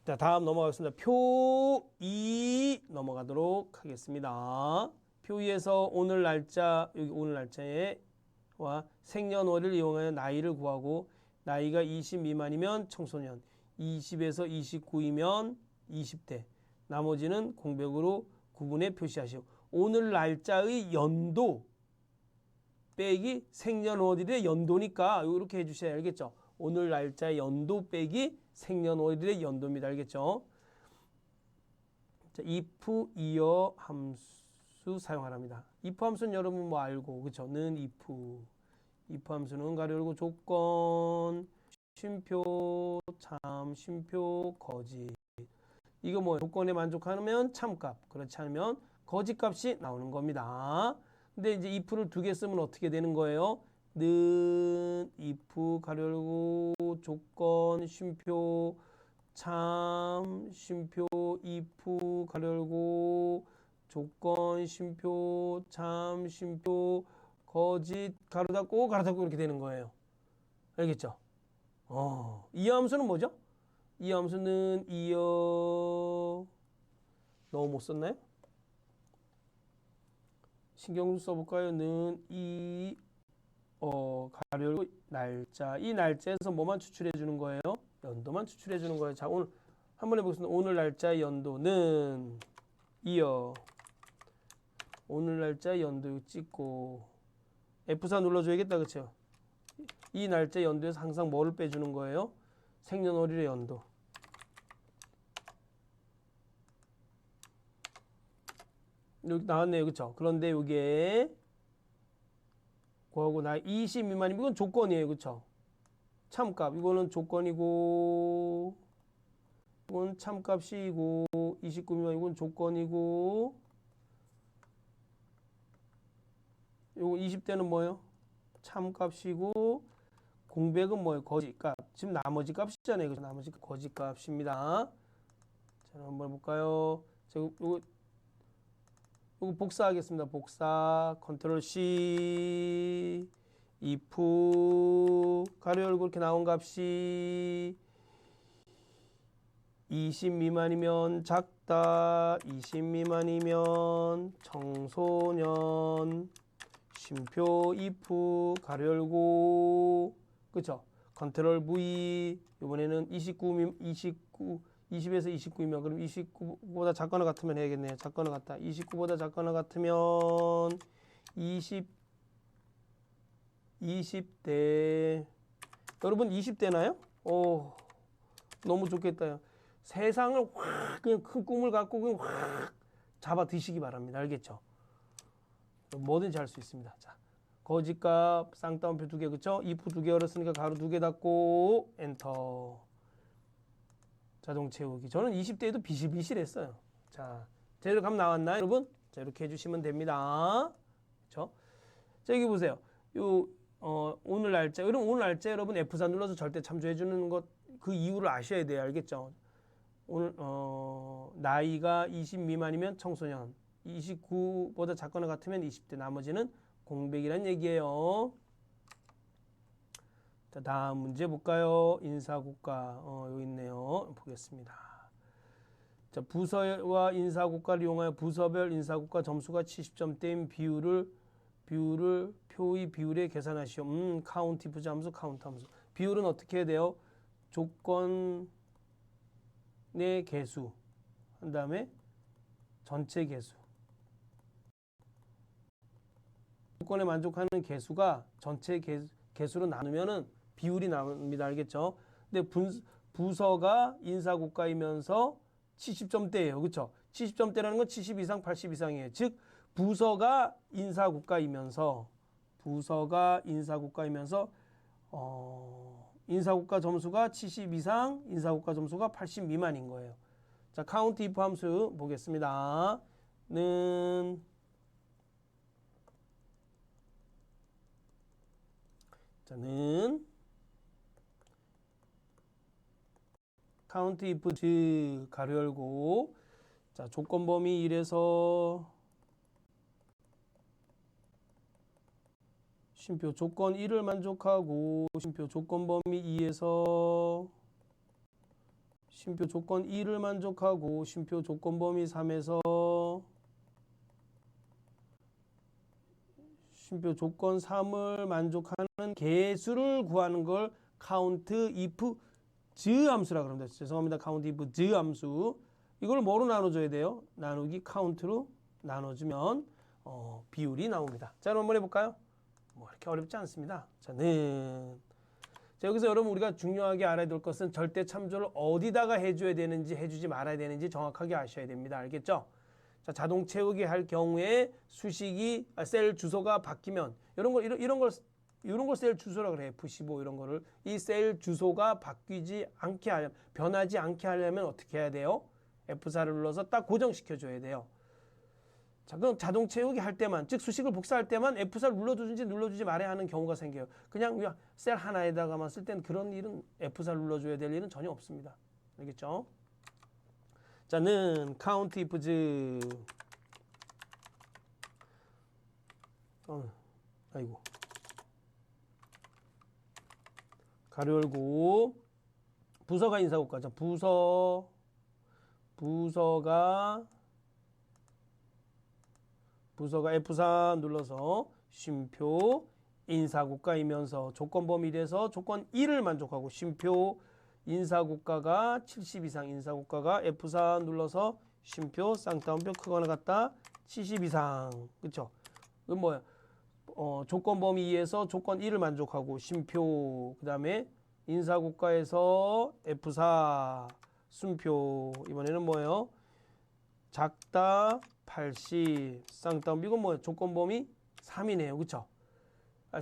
자, 다음 넘어가겠습니다. 표 2 넘어가도록 하겠습니다. 표 2에서 오늘 날짜, 여기 오늘 날짜에와 생년월일을 이용하여 나이를 구하고 나이가 20 미만이면 청소년, 20에서 29이면 20대, 나머지는 공백으로 구분해 표시하시오. 오늘 날짜의 연도 빼기 생년월일의 연도니까 이렇게 해주셔야 알겠죠? 오늘 날짜의 연도 빼기 생년월일의 연도입니다. 알겠죠? 자, if, 이어 함수 사용하랍니다. if 함수는 여러분 뭐 알고, 그쵸? 는 if 함수는 가로 열고 조건, 쉼표, 참, 쉼표, 거짓. 이거 뭐 조건에 만족하면 참값, 그렇지 않으면 거짓값이 나오는 겁니다. 근데 이제 if를 두 개 쓰면 어떻게 되는 거예요? 는 if 가로 열고 조건, 쉼표, 참, 쉼표, if 가로 열고 조건, 쉼표, 참, 쉼표, 거짓 가로 닫고 이렇게 되는 거예요. 알겠죠? 이 함수는 뭐죠? 이 함수는 이어 너무 못 썼나요? 신경 좀 써볼까요? 는 가로 열고 날짜. 이 날짜에서 뭐만 추출해 주는 거예요? 연도만 추출해 주는 거예요. 자, 오늘 한번 해보겠습니다. 오늘 날짜의 연도는 이어. 오늘 날짜 연도 찍고 F4 눌러줘야겠다. 그쵸? 이 날짜 연도에서 항상 뭐를 빼주는 거예요? 생년월일의 연도. 여기 나왔네요. 그쵸? 그런데 이게 구하고 나 20 미만이면 이건 조건이에요. 그쵸? 참값. 이거는 조건이고 이건 참값이고 29 미만 이건 조건이고 요거 20대는 뭐예요? 참값이고 공백은 뭐예요? 거짓값. 지금 나머지 값이잖아요. 그래서 나머지 거짓값입니다. 자, 한번 볼까요? 요거 복사하겠습니다. 복사 컨트롤 C if 가로 열고 이렇게 나온 값이 20 미만이면 작다, 20 미만이면 청소년, 쉼표 if 가로 열고, 그쵸? 컨트롤 V, 이번에는 20에서 29이면 그럼 29보다 작거나 같으면 해야겠네요. 작거나 같다. 29보다 작거나 같으면 20대. 여러분 20대나요? 오, 너무 좋겠다요. 세상을 확 그냥 큰 꿈을 갖고 그냥 확 잡아 드시기 바랍니다. 알겠죠? 뭐든지 할 수 있습니다. 자, 거짓값 쌍따옴표 2개, 그쵸? if 2개 열었으니까 가로 2개 닫고 엔터. 자동 채우기. 저는 20대에도 비실비실했어요. 자, 재료값 나왔나요, 여러분? 자, 이렇게 해주시면 됩니다. 그렇죠? 자, 여기 보세요. 오늘 날짜. 여러분 오늘 날짜 여러분 F4 눌러서 절대 참조해 주는 것 그 이유를 아셔야 돼요. 알겠죠? 오늘 나이가 20 미만이면 청소년, 29보다 작거나 같으면 20대, 나머지는 공백이란 얘기예요. 자, 다음 문제 볼까요? 인사고가 여기 있네요. 보겠습니다. 자, 부서와 인사고가를 이용하여 부서별 인사고가 점수가 70점대인 비율을 표의 비율에 계산하시오. 카운트 if 함수, 카운트 함수. 비율은 어떻게 해야 돼요? 조건의 개수 한 다음에 전체 개수. 조건에 만족하는 개수가 전체 개수로 나누면은 비율이 나옵니다. 알겠죠? 근데 부서가 인사고가이면서 70점대예요. 그렇죠? 70점대라는 건 70 이상, 80 이상이에요. 즉 부서가 인사고가이면서 인사고가 점수가 70 이상, 인사고가 점수가 80 미만인 거예요. 자, 카운트 if 함수 보겠습니다. 는 카운트 if 가로 열고, 자, 조건 범위 1에서 쉼표 조건 1을 만족하고, 쉼표 조건 범위 2에서 쉼표 조건 2를 만족하고, 쉼표 조건 범위 3에서 쉼표 조건 3을 만족하는 개수를 구하는 걸 count if 함수라고 합니다. 죄송합니다. count if 함수. 이걸 뭐로 나눠줘야 돼요? 나누기 count로 나눠주면 비율이 나옵니다. 자, 한번 해볼까요? 뭐 이렇게 어렵지 않습니다. 자, 여기서 여러분 우리가 중요하게 알아야 될 것은 절대 참조를 어디다가 해줘야 되는지 해주지 말아야 되는지 정확하게 아셔야 됩니다. 알겠죠? 자, 자동 채우기 할 경우에 수식이 셀 주소가 바뀌면 이런 걸 셀 주소라고 그래요. F15 이런 거를 이 셀 주소가 바뀌지 않게 하려면 변하지 않게 하려면 어떻게 해야 돼요? F4를 눌러서 딱 고정시켜 줘야 돼요. 자, 그럼 자동 채우기 할 때만, 즉 수식을 복사할 때만 F4를 눌러주지 말아야 하는 경우가 생겨요. 그냥 셀 하나에다가만 쓸 때는 그런 일은 F4를 눌러줘야 될 일은 전혀 없습니다. 알겠죠? 자, 는 count if 아이고 가로 열고 부서가 인사고가. 자, 부서가 F4 눌러서 쉼표 인사고가이면서 조건 범위 1에서 조건 1을 만족하고, 쉼표 인사고가가 70 이상, 인사고가가 F4 눌러서 쉼표 쌍따옴표 크거나 같다 70 이상. 그쵸? 그건 뭐야? 조건 범위 2에서 조건 1을 만족하고, 쉼표 그 다음에 인사고가에서 F4 순표. 이번에는 뭐예요? 작다 80 쌍따옴표. 이건 뭐예요? 조건 범위 3이네요. 그쵸?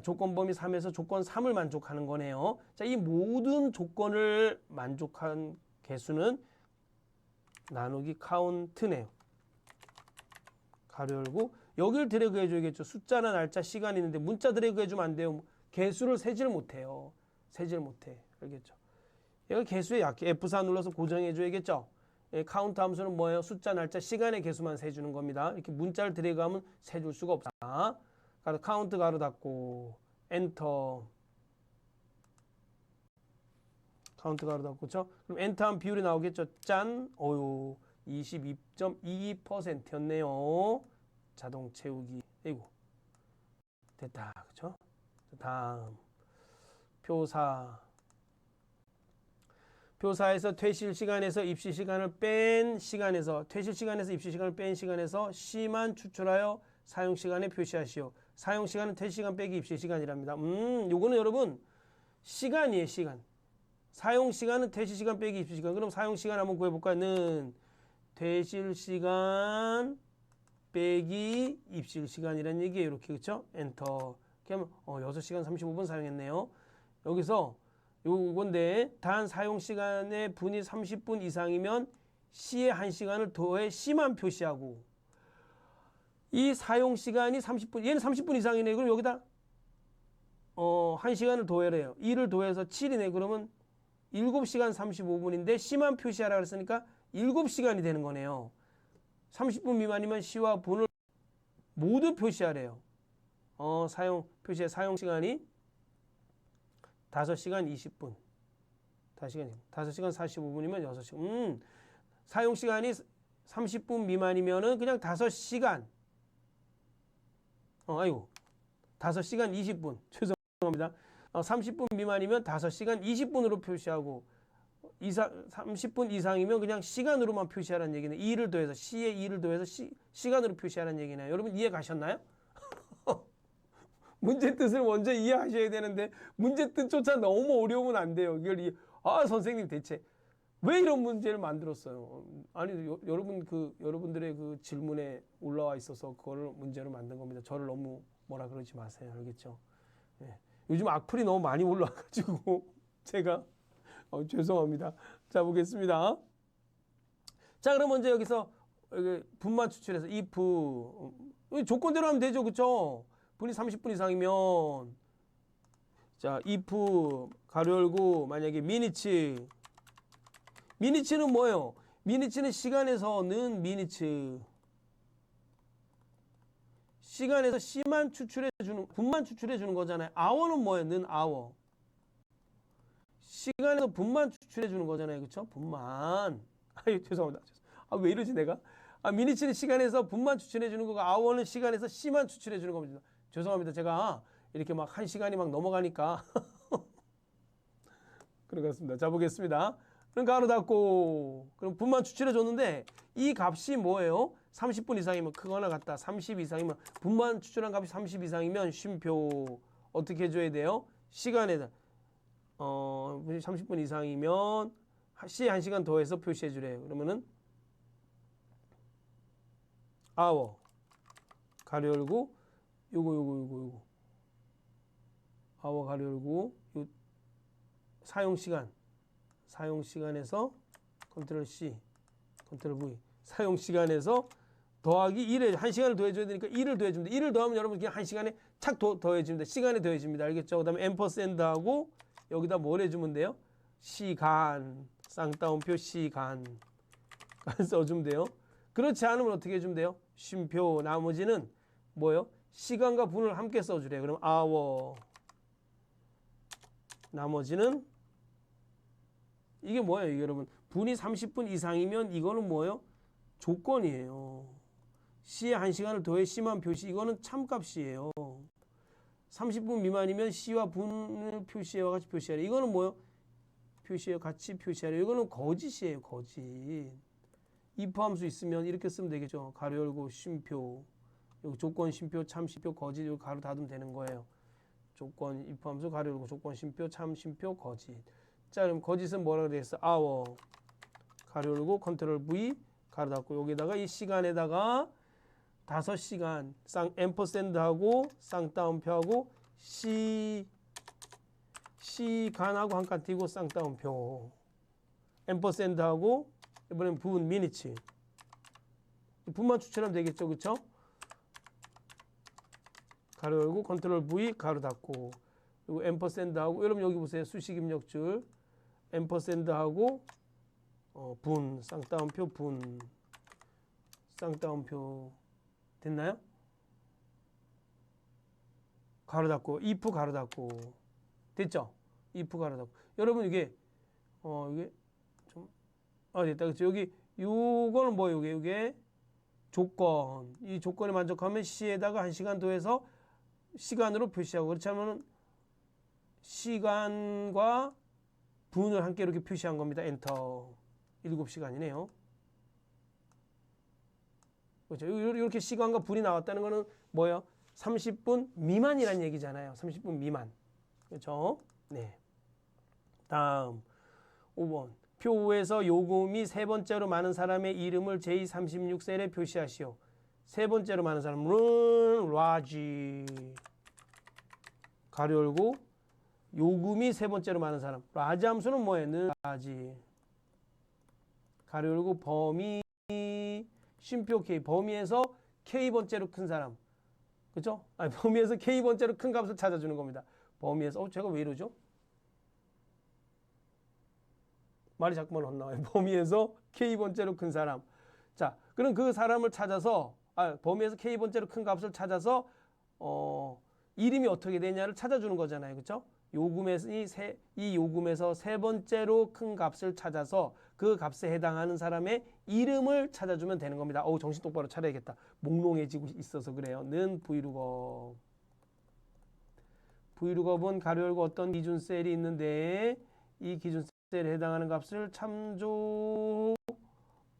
조건 범위 3에서 조건 3을 만족하는 거네요. 자, 이 모든 조건을 만족한 개수는 나누기 카운트네요. 가로 열고 여기를 드래그 해줘야겠죠. 숫자나 날짜, 시간이 있는데 문자 드래그 해주면 안 돼요. 개수를 세지를 못해요. 세지를 못해. 알겠죠? 얘가 개수에 약해. F4 눌러서 고정해줘야겠죠. 카운트 함수는 뭐예요? 숫자, 날짜, 시간의 개수만 세주는 겁니다. 이렇게 문자를 드래그하면 세줄 수가 없다. 카운트 가로 닫고 엔터. 카운트 가로 닫고, 그렇죠? 그럼 엔터한 비율이 나오겠죠. 짠. 어유 22.22%였네요. 자동 채우기. 아이고. 됐다. 그렇죠? 다음 표사. 표사에서 퇴실 시간에서 입시 시간을 뺀 시간에서 퇴실 시간에서 입시 시간을 뺀 시간에서 C만 추출하여 사용 시간에 표시하시오. 사용 시간은 퇴실 시간 빼기 입시 시간이랍니다. 요거는 여러분 시간이에요, 시간. 사용 시간은 퇴실 시간 빼기 입시 시간. 그럼 사용 시간 한번 구해 볼까는 퇴실 시간 빼기 입실 시간이라는 얘기예요. 이렇게 그렇죠? 엔터. 그러면 6시간 35분 사용했네요. 여기서 요건데 단 사용 시간의 분이 30분 이상이면 C의 1시간을 더해 C만 표시하고 이 사용 시간이 30분 얘는 30분 이상이네. 그럼 여기다 1시간을 더해래요. 2를 더해서 7이네. 그러면 7시간 35분인데 C만 표시하라 그랬으니까 7시간이 되는 거네요. 30분 미만이면 C와 분을 모두 표시하래요. 사용 표시의 사용 시간이 5시간 20분. 5시간 45분이면 6시간. 사용 시간이 30분 미만이면은 그냥 5시간. 아이고. 5시간 20분. 죄송합니다. 30분 미만이면 5시간 20분으로 표시하고 30분 이상이면 그냥 시간으로만 표시하라는 얘기네. 2를 더해서 C에 2를 더해서 시간으로 표시하라는 얘기네요. 여러분 이해 가셨나요? 문제 뜻을 먼저 이해하셔야 되는데 문제 뜻조차 너무 어려우면 안 돼요. 이걸 선생님 대체 왜 이런 문제를 만들었어요? 아니 여러분들의 그 질문에 올라와 있어서 그걸 문제로 만든 겁니다. 저를 너무 뭐라 그러지 마세요. 알겠죠? 네. 요즘 악플이 너무 많이 올라와가지고 제가 죄송합니다. 자 보겠습니다. 자 그럼 먼저 여기서 분만 추출해서 if 조건대로 하면 되죠. 그쵸? 분이 30분 이상이면 자 if 가로 열고 만약에 미니츠는 뭐예요? 미니츠는 시간에서는 미니츠 시간에서 C만 추출해주는 분만 추출해주는 거잖아요. hour는 뭐예요? 는 hour 시간에서 분만 추출해주는 거잖아요. 그쵸? 분만 죄송합니다. 왜 이러지 내가? 미니츠는 시간에서 분만 추출해주는 거고 hour는 시간에서 C만 추출해주는 겁니다. 죄송합니다. 제가 이렇게 막 1시간이 막 넘어가니까 그렇습니다. 자 보겠습니다. 그럼 가로 닫고 그럼 분만 추출해 줬는데 이 값이 뭐예요? 30분 이상이면 크거나 같다. 30 이상이면 분만 추출한 값이 30 이상이면 쉼표 어떻게 해줘야 돼요? 시간에다 30분 이상이면 C 1시간 더해서 표시해 주래요. 그러면은 hour 가로 열고 요거 hour 가로 열고 요 사용 시간에서 컨트롤 C 컨트롤 V 사용 시간에서 더하기 1에 1시간을 더해줘야 되니까 1을 더해줍니다. 1을 더하면 여러분 그냥 1시간에 착 더해줍니다. 시간에 더해줍니다. 알겠죠? 그 다음에 앰퍼샌드하고 여기다 뭘 해주면 돼요? 시간 쌍따옴표 시간 써주면 돼요. 그렇지 않으면 어떻게 해주면 돼요? 쉼표 나머지는 뭐예요? 시간과 분을 함께 써주래요. 그럼 hour 나머지는 이게 뭐예요? 이게 여러분 분이 30분 이상이면 이거는 뭐예요? 조건이에요. C에 1시간을 더해 C만 표시 이거는 참값이에요. 30분 미만이면 C와 분을 표시해와 같이 표시하래. 이거는 뭐예요? 표시해 같이 표시하래. 이거는 거짓이에요. 거짓. if 함수 있으면 이렇게 쓰면 되겠죠. 가로 열고 쉼표 여기 조건 쉼표 참 쉼표 거짓 여기 가로 닫으면 되는 거예요. 조건 if 함수 가로 열고 조건 쉼표 참 쉼표 거짓. 자 그럼 거짓은 뭐라 그랬어? hour 가로 열고 컨트롤 V 가로 닫고 여기다가 이 시간에다가 5시간 앰퍼샌드하고 쌍따옴표하고 시간하고 한 칸 띄고 쌍따옴표 앰퍼샌드하고 이번엔 분 미니츠 분만 추출하면 되겠죠. 그쵸? 가로 열고 컨트롤 V 가로 닫고 그리고 앰퍼샌드하고 여러분 여기 보세요. 수식 입력줄 앰퍼샌드하고 분 쌍따옴표 분 쌍따옴표 됐나요? 가로 닫고 if 가로 닫고 됐죠? if 가로 닫고 여러분 이게 이게 좀 됐다. 그렇죠? 여기 요거는 뭐예요? 이게 조건. 이 조건에 만족하면 C에다가 1시간 더해서 시간으로 표시하고 그렇지 않으면 시간과 분을 함께 이렇게 표시한 겁니다. 엔터. 7시간이네요. 그렇죠? 이렇게 시간과 분이 나왔다는 거는 뭐예요? 30분 미만이라는 얘기잖아요. 30분 미만. 그렇죠? 네. 다음 5번. 표 5에서 요금이 세 번째로 많은 사람의 이름을 제36셀에 표시하시오. 세 번째로 많은 사람은 라지. 가로 열고 요금이 세 번째로 많은 사람. 라지 함수는 뭐예요? 라지. 가로 열고 범위 쉼표 K. 범위에서 K 번째로 큰 사람. 그렇죠? 아니, 범위에서 K 번째로 큰 값을 찾아주는 겁니다. 범위에서 제가 왜 이러죠? 말이 자꾸만 헛나와요. 범위에서 K 번째로 큰 사람. 자, 그럼 그 사람을 찾아서 범위에서 K 번째로 큰 값을 찾아서 이름이 어떻게 되냐를 찾아주는 거잖아요. 그렇죠? 이 요금에서 세 번째로 큰 값을 찾아서 그 값에 해당하는 사람의 이름을 찾아주면 되는 겁니다. 정신 똑바로 차려야겠다. 몽롱해지고 있어서 그래요. 는 브이룩업. 브이룩업은 가로 열고 어떤 기준셀이 있는데 이 기준셀에 해당하는 값을 참조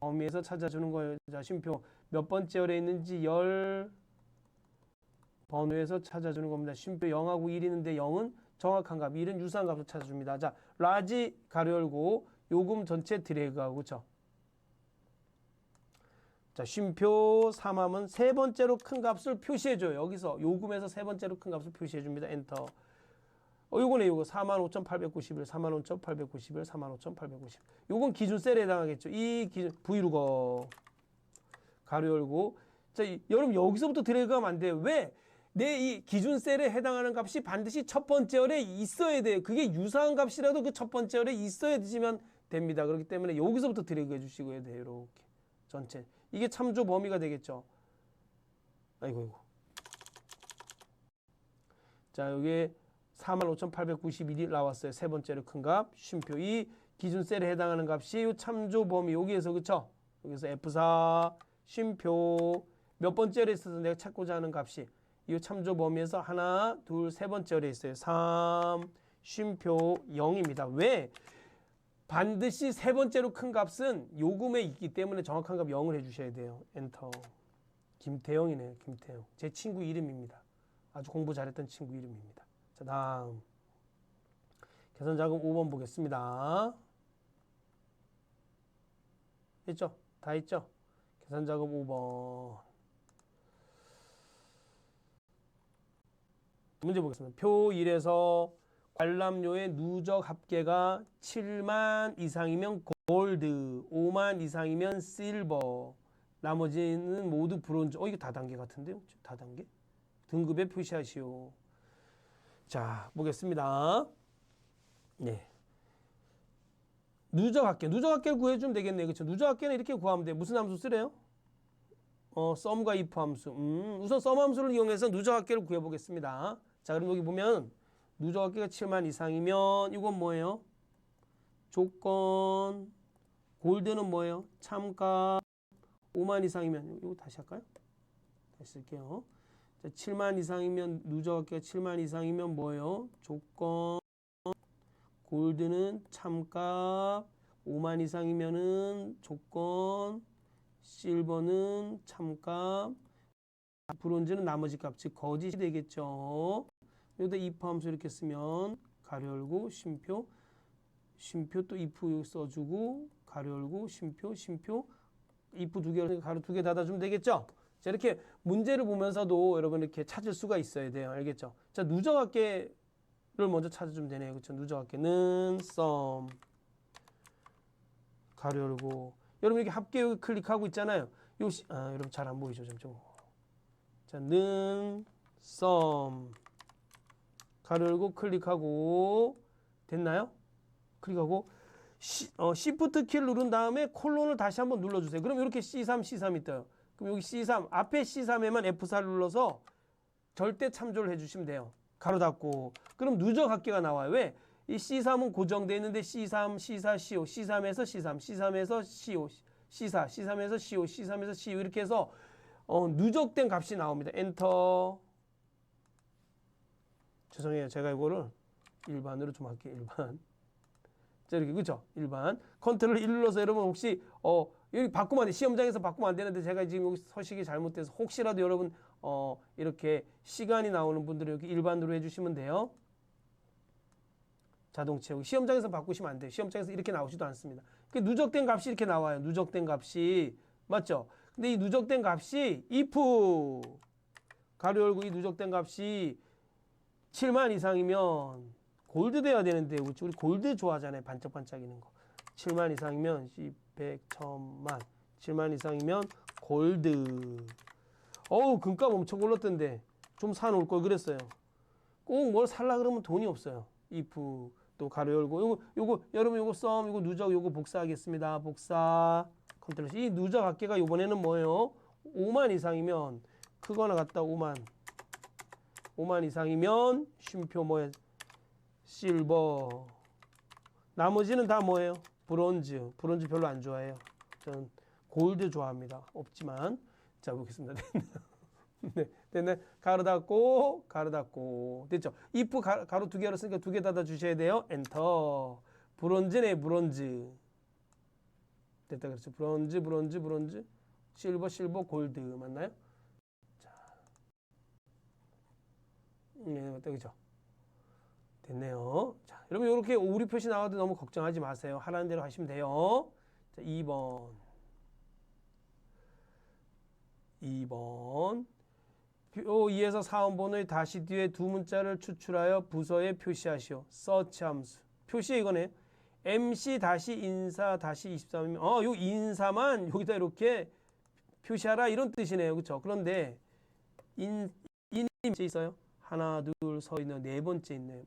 범위에서 찾아주는 거예요. 자, 쉼표 몇 번째 열에 있는지 열 번호에서 찾아주는 겁니다. 쉼표 0하고 1이 있는데 0은 정확한 값, 1은 유사한 값을 찾아줍니다. 자, 라지 가로 열고 요금 전체 드래그하고 그렇죠? 자, 쉼표 3함은 세 번째로 큰 값을 표시해줘요. 여기서 요금에서 세 번째로 큰 값을 표시해줍니다. 엔터. 요거네, 요거 45,891, 45,891, 45,890. 요건 기준셀에 해당하겠죠. 이 기준 브이룩업 가로 열고. 자, 여러분 여기서부터 드래그하면 안 돼요. 왜? 내 이 기준셀에 해당하는 값이 반드시 첫 번째 열에 있어야 돼요. 그게 유사한 값이라도 그 첫 번째 열에 있어야 되지만 됩니다. 그렇기 때문에 여기서부터 드래그 해주시고요. 돼요. 이렇게 전체. 이게 참조 범위가 되겠죠. 아이고. 자, 여기에 45,891이 나왔어요. 세 번째로 큰 값. 쉼표 이 기준셀에 해당하는 값이 이 참조 범위 여기에서 그쵸? 여기서 F4 쉼표 몇 번째로 있어서 내가 찾고자 하는 값이 이 참조 범위에서 하나, 둘, 세 번째로 있어요. 3 쉼표 0입니다. 왜? 반드시 세 번째로 큰 값은 요금에 있기 때문에 정확한 값 0을 해주셔야 돼요. 엔터. 김태영이네요. 김태영. 제 친구 이름입니다. 아주 공부 잘했던 친구 이름입니다. 자, 다음 계산자금 5번 보겠습니다. 있죠? 다 있죠? 계산자금 5번 문제 보겠습니다. 표 1에서 관람료의 누적 합계가 7만 이상이면 골드, 5만 이상이면 실버, 나머지는 모두 브론즈. 이거 다단계 같은데요? 다단계? 등급에 표시하시오. 자, 보겠습니다. 네. 누적 합계. 누적 합계를 구해주면 되겠네요. 그렇죠? 누적 합계는 이렇게 구하면 돼요. 무슨 함수 쓰래요? 썸과 if 함수. 우선 썸 함수를 이용해서 누적 합계를 구해보겠습니다. 자, 그럼 여기 보면 누적 합계가 7만 이상이면 이건 뭐예요? 조건. 골드는 뭐예요? 참가. 5만 이상이면 이거 다시 할까요? 다시 쓸게요. 자, 7만 이상이면 누적 합계가 7만 이상이면 뭐예요? 조건. 골드는 참가. 5만 이상이면은 조건. 실버는 참값, 브론즈는 나머지 값, 즉 거짓이 되겠죠. 여기다 if 함수 이렇게 쓰면 가로 열고 쉼표 또 if 써주고 가로 열고 쉼표 if 두 개, 가로 두 개 닫아주면 되겠죠. 자, 이렇게 문제를 보면서도 여러분 이렇게 찾을 수가 있어야 돼요. 알겠죠? 자, 누적 합계를 먼저 찾아주면 되네요. 그렇죠? 누적 합계는 sum 가로 열고 여러분 이렇게 합계 여기 클릭하고 있잖아요. 여러분 잘 안 보이죠? 좀. 자, 는 sum 가로 열고 클릭하고 됐나요? 클릭하고 Shift 키를 누른 다음에 콜론을 다시 한번 눌러주세요. 그럼 이렇게 C3이 떠요. 그럼 여기 C3 앞에 C3에만 F4를 눌러서 절대 참조를 해주시면 돼요. 가로 닫고. 그럼 누적 합계가 나와요. 왜? 이 C3은 고정되어 있는데 C3, C4, C5, C3에서 C3, C3에서 C5, C4, C3에서 C5, C3에서 C5 이렇게 해서 누적된 값이 나옵니다. 엔터. 죄송해요. 제가 이거를 일반으로 좀 할게요. 일반. 자, 이렇게 그죠? 일반. 컨트롤 1 눌러서 여러분 혹시 여기 바꾸면 안 돼. 시험장에서 바꾸면 안 되는데 제가 지금 여기 서식이 잘못돼서 혹시라도 여러분 이렇게 시간이 나오는 분들은 여기 일반으로 해주시면 돼요. 자동 채우기. 시험장에서 바꾸시면 안 돼요. 시험장에서 이렇게 나오지도 않습니다. 누적된 값이 이렇게 나와요. 누적된 값이. 맞죠? 근데 이 누적된 값이 if 가로 열고 이 누적된 값이 7만 이상이면 골드 돼야 되는데 우리 골드 좋아하잖아요. 반짝반짝이는 거. 7만 이상이면 10, 100, 1000만 7만 이상이면 골드. 금값 엄청 올랐던데 좀 사놓을 걸 그랬어요. 꼭 뭘 살라 그러면 돈이 없어요. if 또 가로 열고 요거 여러분 요거 썸 요거 누적 요거 복사하겠습니다. 복사 컨트롤 C. 이 누적 합계가 요번에는 뭐예요? 5만 이상이면 크거나 같다. 5만 이상이면 쉼표 뭐예요? 실버. 나머지는 다 뭐예요? 브론즈. 브론즈 별로 안 좋아해요. 저는 골드 좋아합니다. 없지만. 자, 보겠습니다. 네, 됐네. 가로 닫고, 가로 닫고. 됐죠? if 가로 두 개 열었으니까 두 개 닫아 주셔야 돼요. 엔터. 브론즈네, 브론즈. 됐다, 그렇죠? 브론즈, 브론즈, 브론즈. 실버, 실버, 골드. 맞나요? 자. 네, 맞다, 그죠? 됐네요. 자, 여러분 이렇게 오류 표시 나와도 너무 걱정하지 마세요. 하라는 대로 하시면 돼요. 자, 2번. 2표 2에서 4원본의 다시 뒤에 두 문자를 추출하여 부서에 표시하시오. search 함수. 표시 이거네. MC 다시 인사 다시 23이면 요 인사만 여기다 이렇게 표시하라 이런 뜻이네요. 그렇죠? 그런데 인이 있어요. 하나, 둘, 서 있는 네 번째 있네요.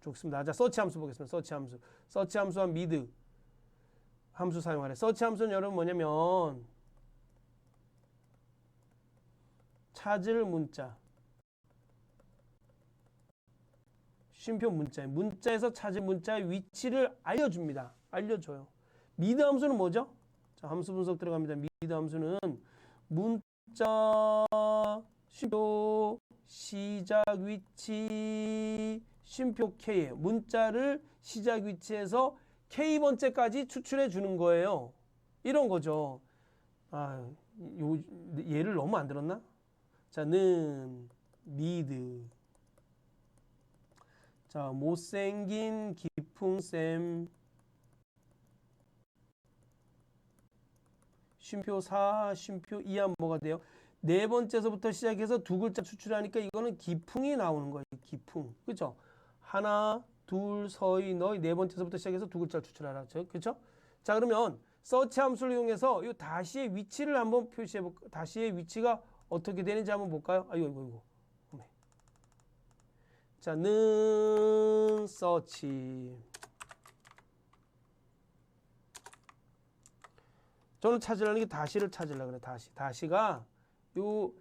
좋습니다. 자, 서치 함수 보겠습니다. 서치 함수. 서치 함수와 미드 함수 사용하래. 서치 함수는 여러분 뭐냐면 찾을 문자. 쉼표 문자예요. 문자에서 찾을 문자의 위치를 알려줍니다. 알려줘요. 미드 함수는 뭐죠? 자, 함수 분석 들어갑니다. 미드 함수는 문자 쉼표 시작 위치 쉼표 K예요. 문자를 시작 위치에서 K번째까지 추출해 주는 거예요. 이런 거죠. 예를 너무 안 들었나? 자, 는 미드. 자, 못생긴 기풍쌤 쉼표 4, 쉼표 2 하면 뭐가 돼요? 네 번째서부터 시작해서 두 글자 추출하니까 이거는 기풍이 나오는 거예요. 기풍. 그렇죠? 하나, 둘, 서이, 너희 네 번째서부터 시작해서 두 글자를 추출하라. 그렇죠? 자, 그러면 서치 함수를 이용해서 이 다시의 위치를 한번 표시해 볼까요? 다시의 위치가 어떻게 되는지 한번 볼까요? 이거. 네. 자, 는 서치. 저는 찾으려는 게 다시를 찾으려고 그래. 다시가 요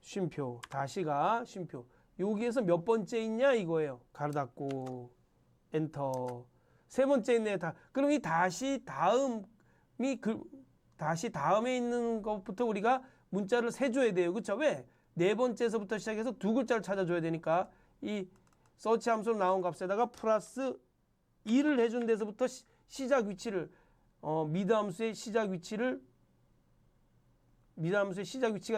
쉼표. 다시가 쉼표. 여기에서 몇 번째 있냐 이거예요. 가로 닫고 엔터. 세 번째 있네요. 그럼 이 다시 다음이 다시 다음에 있는 것부터 우리가 문자를 세줘야 돼요. 그렇죠? 왜? 네 번째에서부터 시작해서 두 글자를 찾아줘야 되니까 이 서치 함수로 나온 값에다가 플러스 2를 해준 데서부터 시작 위치를 미드 함수의 시작 위치가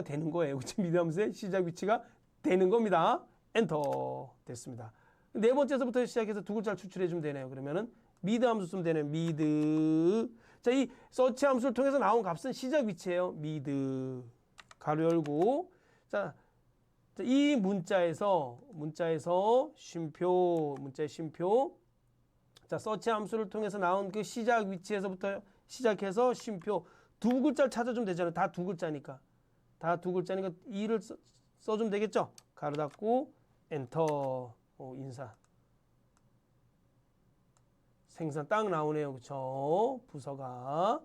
되는 거예요. 그렇죠? 미드 함수의 시작 위치가 되는 겁니다. 엔터. 됐습니다. 네 번째에서부터 시작해서 두 글자를 추출해 주면 되네요. 그러면은 미드 함수 쓰면 되네요. 미드. 자, 이 서치 함수를 통해서 나온 값은 시작 위치예요. 미드. 가로 열고. 자, 이 문자에서 쉼표, 문자의 쉼표. 자, 서치 함수를 통해서 나온 그 시작 위치에서부터 시작해서 쉼표 두 글자를 찾아주면 되잖아요. 다 두 글자니까. 2를 써주면 되겠죠? 가로 닫고 엔터. 인사. 생산 딱 나오네요. 그쵸? 부서가.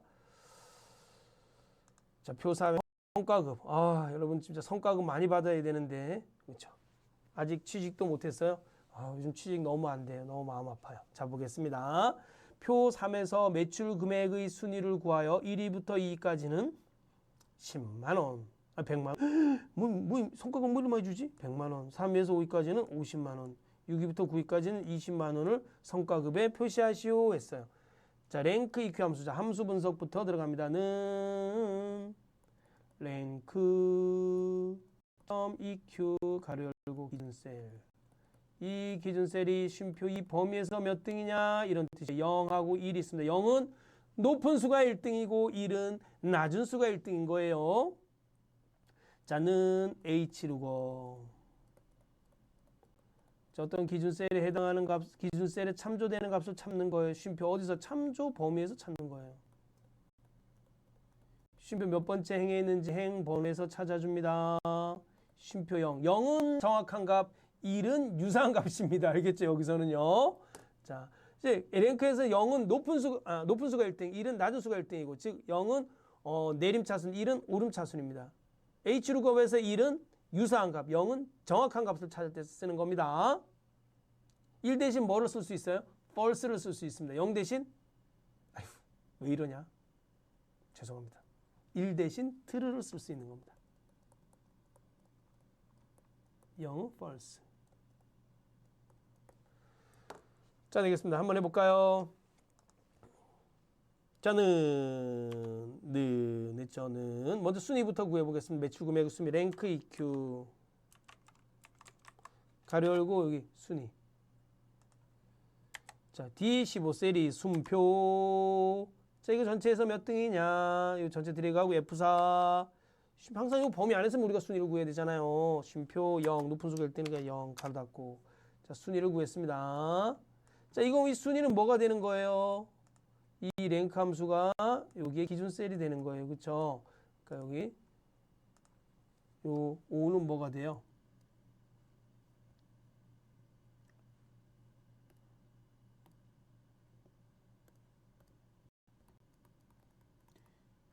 자, 표사 성과급. 아, 여러분 진짜 성과급 많이 받아야 되는데. 그렇죠? 아직 취직도 못 했어요. 아, 요즘 취직 너무 안 돼요. 너무 마음 아파요. 자, 보겠습니다. 표 3에서 매출 금액의 순위를 구하여 1위부터 2위까지는 10만 원. 아, 100만 원. 뭐 성과급 뭐 이렇게 많이 주지? 100만 원. 3위에서 5위까지는 50만 원. 6위부터 9위까지는 20만 원을 성과급에 표시하시오 했어요. 자, 랭크 EQ 함수. 자, 함수 분석부터 들어갑니다. 는 랭크 EQ 가로 열고 기준셀. 이 기준셀이 쉼표 이 범위에서 몇 등이냐 이런 뜻이에요. 0하고 1이 있습니다. 0은 높은 수가 1등이고 1은 낮은 수가 1등인 거예요. 자, 는 H루고. 자, 어떤 기준셀에 해당하는 값, 기준셀에 참조되는 값을 찾는 거예요. 쉼표 어디서? 참조 범위에서 찾는 거예요. 쉼표 몇 번째 행에 있는지 행 번호에서 찾아줍니다. 쉼표 0. 0은 정확한 값, 1은 유사한 값입니다. 알겠죠? 여기서는요. 자, 이제 랭크에서 0은 높은 수가 1등, 1은 낮은 수가 1등이고, 즉 0은 내림차순, 1은 오름차순입니다. H루급에서 1은 유사한 값, 0은 정확한 값을 찾을 때 쓰는 겁니다. 1 대신 뭐를 쓸 수 있어요? false를 쓸 수 있습니다. 0 대신 아휴, 왜 이러냐? 죄송합니다. 1 대신 true를 쓸 수 있는 겁니다. 0은 false. 자, 되겠습니다. 한번 해볼까요? 자는 저는 먼저 순위부터 구해보겠습니다. 매출 금액 순위 랭크 EQ 가로 열고 여기 순위. 자, D15셀이 순표. 자, 이거 전체에서 몇 등이냐? 이거 전체 들어가고 F4. 항상 이거 범위 안에서 우리가 순위를 구해야 되잖아요. 쉼표 0, 높은 수가 1등이니까 0 가로 닫고. 자, 순위를 구했습니다. 자, 이거 이 순위는 뭐가 되는 거예요? 이 랭크 함수가 여기에 기준 셀이 되는 거예요. 그렇죠? 그러니까 여기 요 5는 뭐가 돼요?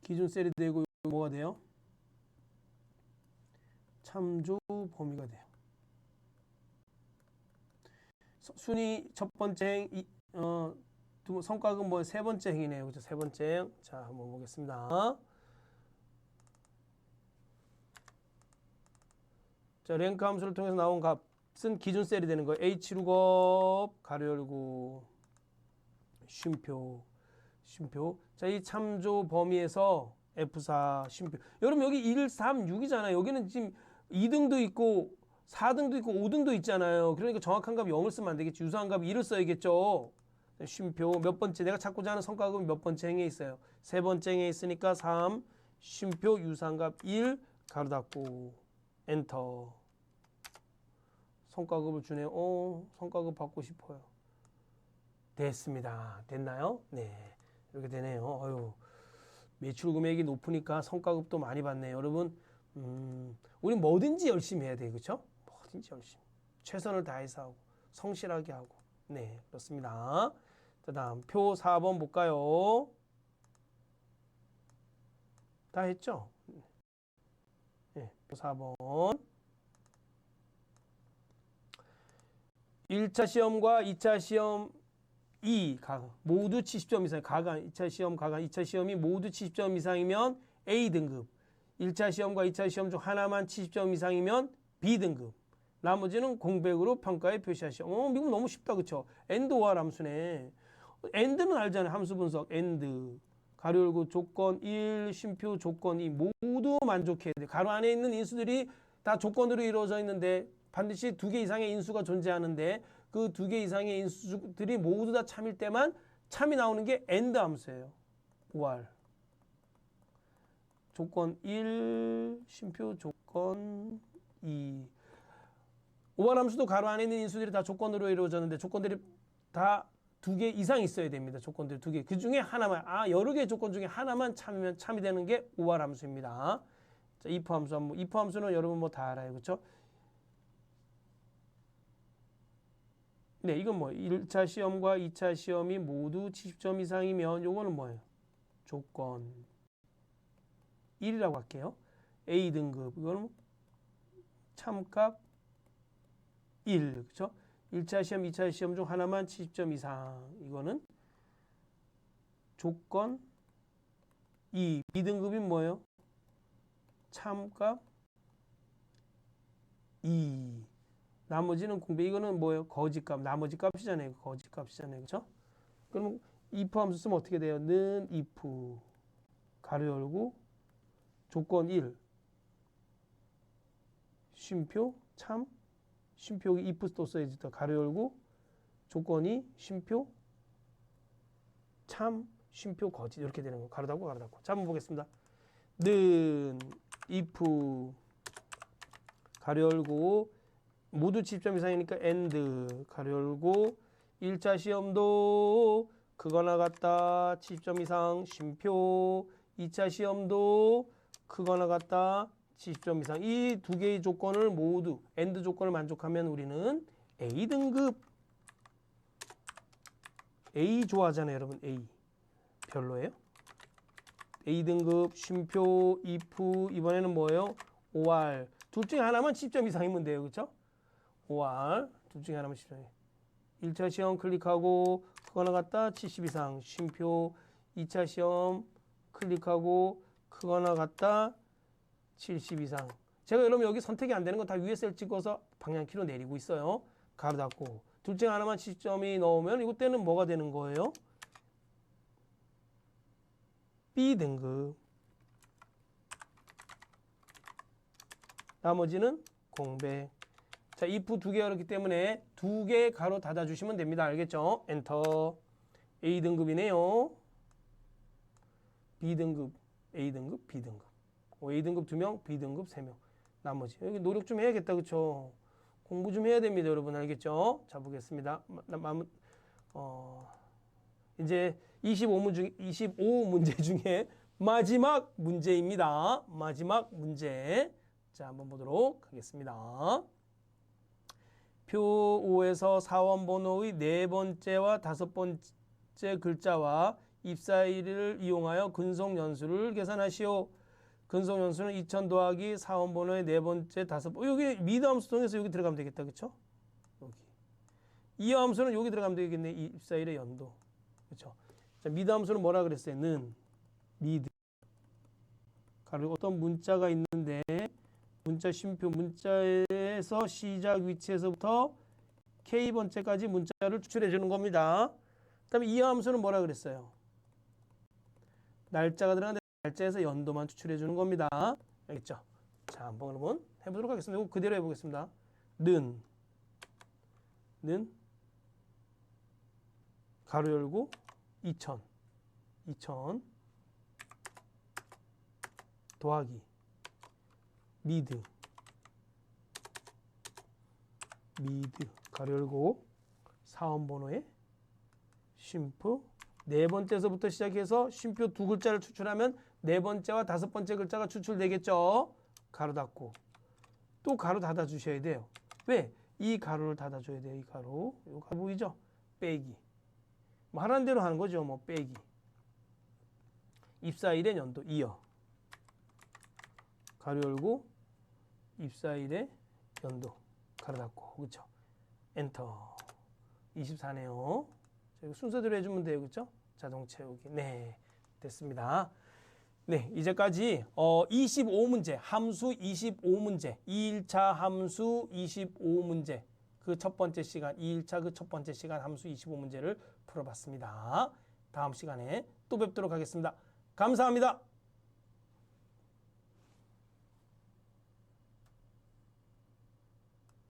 기준 셀이 되고 뭐가 돼요? 참조 범위가 돼요. 순위 첫 번째 행, 성과급 뭐 세 번째 행이네요. 그렇죠? 세 번째 행. 자, 한번 보겠습니다. 자, 랭크 함수를 통해서 나온 값은 기준 셀이 되는 거예요. H루급 가로 열고 쉼표. 자, 이 참조 범위에서 F4 쉼표. 여러분 여기 1, 3, 6이잖아요. 여기는 지금 2등도 있고 4등도 있고 5등도 있잖아요. 그러니까 정확한 값 0을 쓰면 안 되겠지. 유사한 값 1을 써야겠죠. 쉼표 몇 번째, 내가 찾고자 하는 성과급은 몇 번째 행에 있어요? 세 번째 행에 있으니까 3, 쉼표 유사한 값 1, 가로 닫고 엔터. 성과급을 주네요. 성과급 받고 싶어요. 됐습니다. 됐나요? 네, 이렇게 되네요. 어휴, 매출 금액이 높으니까 성과급도 많이 받네요. 여러분, 우리 뭐든지 열심히 해야 돼요. 그렇죠? 뭐든지 열심히. 최선을 다해서 하고 성실하게 하고. 네, 그렇습니다. 그 다음 표 4번 볼까요? 다 했죠? 네, 표 4번. 1차 시험과 2차 시험 모두 70점 이상, 2차 시험, 2차 시험이 모두 70점 이상이면 A등급, 1차 시험과 2차 시험 중 하나만 70점 이상이면 B등급, 나머지는 공백으로 평가에 표시하시오. 미국 너무 쉽다, 그쵸? AND OR 함수네. AND는 알잖아요. 함수 분석, AND. 가로 열고 조건 1, 쉼표 조건 2 모두 만족해야 돼. 가로 안에 있는 인수들이 다 조건으로 이루어져 있는데 반드시 2개 이상의 인수가 존재하는데 그 2개 이상의 인수들이 모두 다 참일 때만 참이 나오는 게 AND 함수예요. OR. 조건 1, 쉼표 조건 2. OR 함수도 가로 안에 있는 인수들이 다 조건으로 이루어졌는데 조건들이 다 2개 이상 있어야 됩니다. 조건들 2개. 그 중에 하나만, 여러 개의 조건 중에 하나만 참이면 참이 되는 게 OR 함수입니다. 자, if 함수 if 함수는 여러분 뭐 다 알아요. 그렇죠? 네, 이건 뭐 1차 시험과 2차 시험이 모두 70점 이상이면 요거는 뭐예요? 조건 1이라고 할게요. A등급. 이거는 참값 1. 그렇죠? 1차 시험, 2차 시험 중 하나만 70점 이상. 이거는 조건 2. B등급이 뭐예요? 참값 2. 나머지는 공배. 이거는 뭐예요? 거짓값. 나머지 값이잖아요. 거짓값이잖아요. 그렇죠? 그럼 if 함수 쓰면 어떻게 돼요? 는 if 가로 열고 조건 1 쉼표 참 쉼표 if 또 써야지. 가로 열고 조건이 쉼표 참 쉼표 거짓 이렇게 되는 거. 가로 닫고 가로 닫고. 자, 한번 보겠습니다. 는 if 가로 열고 모두 70점 이상이니까 and 가로 열고 1차 시험도 크거나 같다 70점 이상 쉼표 2차 시험도 크거나 같다 70점 이상. 이 두 개의 조건을 모두 and 조건을 만족하면 우리는 A등급. A 좋아하잖아요 여러분. A 별로예요? A등급 쉼표 if 이번에는 뭐예요? OR 둘 중에 하나만 10점 이상이면 돼요. 그렇죠? OR 둘 중에 하나만 10점. 1차 시험 클릭하고 크거나 같다 70 이상 쉼표 2차 시험 클릭하고 크거나 같다 70 이상. 제가 여러분 여기 선택이 안 되는 거 다 위에 셀 찍어서 방향키로 내리고 있어요. 가로 닫고 둘 중에 하나만 70점이 넣으면 이거 때는 뭐가 되는 거예요? B등급. 나머지는 공백. 자, if 두 개가 그렇기 때문에 두 개 가로 닫아주시면 됩니다. 알겠죠? 엔터. A등급이네요. B등급, A등급, B등급. A등급 2명, B등급 3명. 나머지. 여기 노력 좀 해야겠다. 그쵸? 공부 좀 해야 됩니다. 여러분. 알겠죠? 자, 보겠습니다. 이제 25문제 중에 마지막 문제입니다. 마지막 문제. 자, 한번 보도록 하겠습니다. 표 5에서 사원 번호의 네 번째와 다섯 번째 글자와 입사일을 이용하여 근속연수를 계산하시오. 근속연수는 2000 더하기 사원 번호의 네 번째 다섯 번. 여기 미드 함수 통해서 여기 들어가면 되겠다. 그렇죠? 여기. 이 함수는 여기 들어가면 되겠네. 입사일의 연도. 그렇죠? 자, 미드 함수는 뭐라 그랬어요? 는 미드. 가로 어떤 문자가 있는데 문자 쉼표 문자에서 시작 위치에서부터 K번째까지 문자를 추출해 주는 겁니다. 그 다음에 이 함수는 뭐라 그랬어요? 날짜가 들어가는데 날짜에서 연도만 추출해 주는 겁니다. 알겠죠? 자, 한번 그러면 해보도록 하겠습니다. 이거 그대로 해보겠습니다. 는 가로 열고 2000 더하기 미드 가로 열고 사원 번호에 쉼표 네 번째서부터 시작해서 쉼표 두 글자를 추출하면 네 번째와 다섯 번째 글자가 추출되겠죠. 가로 닫고 또 가로 닫아 주셔야 돼요. 왜? 이 가로를 닫아 줘야 돼요. 이 가로. 이거 가로 보이죠? 빼기. 뭐 하라는 대로 하는 거죠. 뭐 빼기. 입사일의 연도 이어. 가로 열고 입사일의 연도 가로 닫고. 그렇죠? 엔터. 24네요. 순서대로 해주면 돼요. 그렇죠? 자동 채우기. 네, 됐습니다. 네, 이제까지 25문제, 함수 25문제, 2일차 함수 25문제, 그 첫 번째 시간, 2일차 그 첫 번째 시간 함수 25문제를 풀어봤습니다. 다음 시간에 또 뵙도록 하겠습니다. 감사합니다.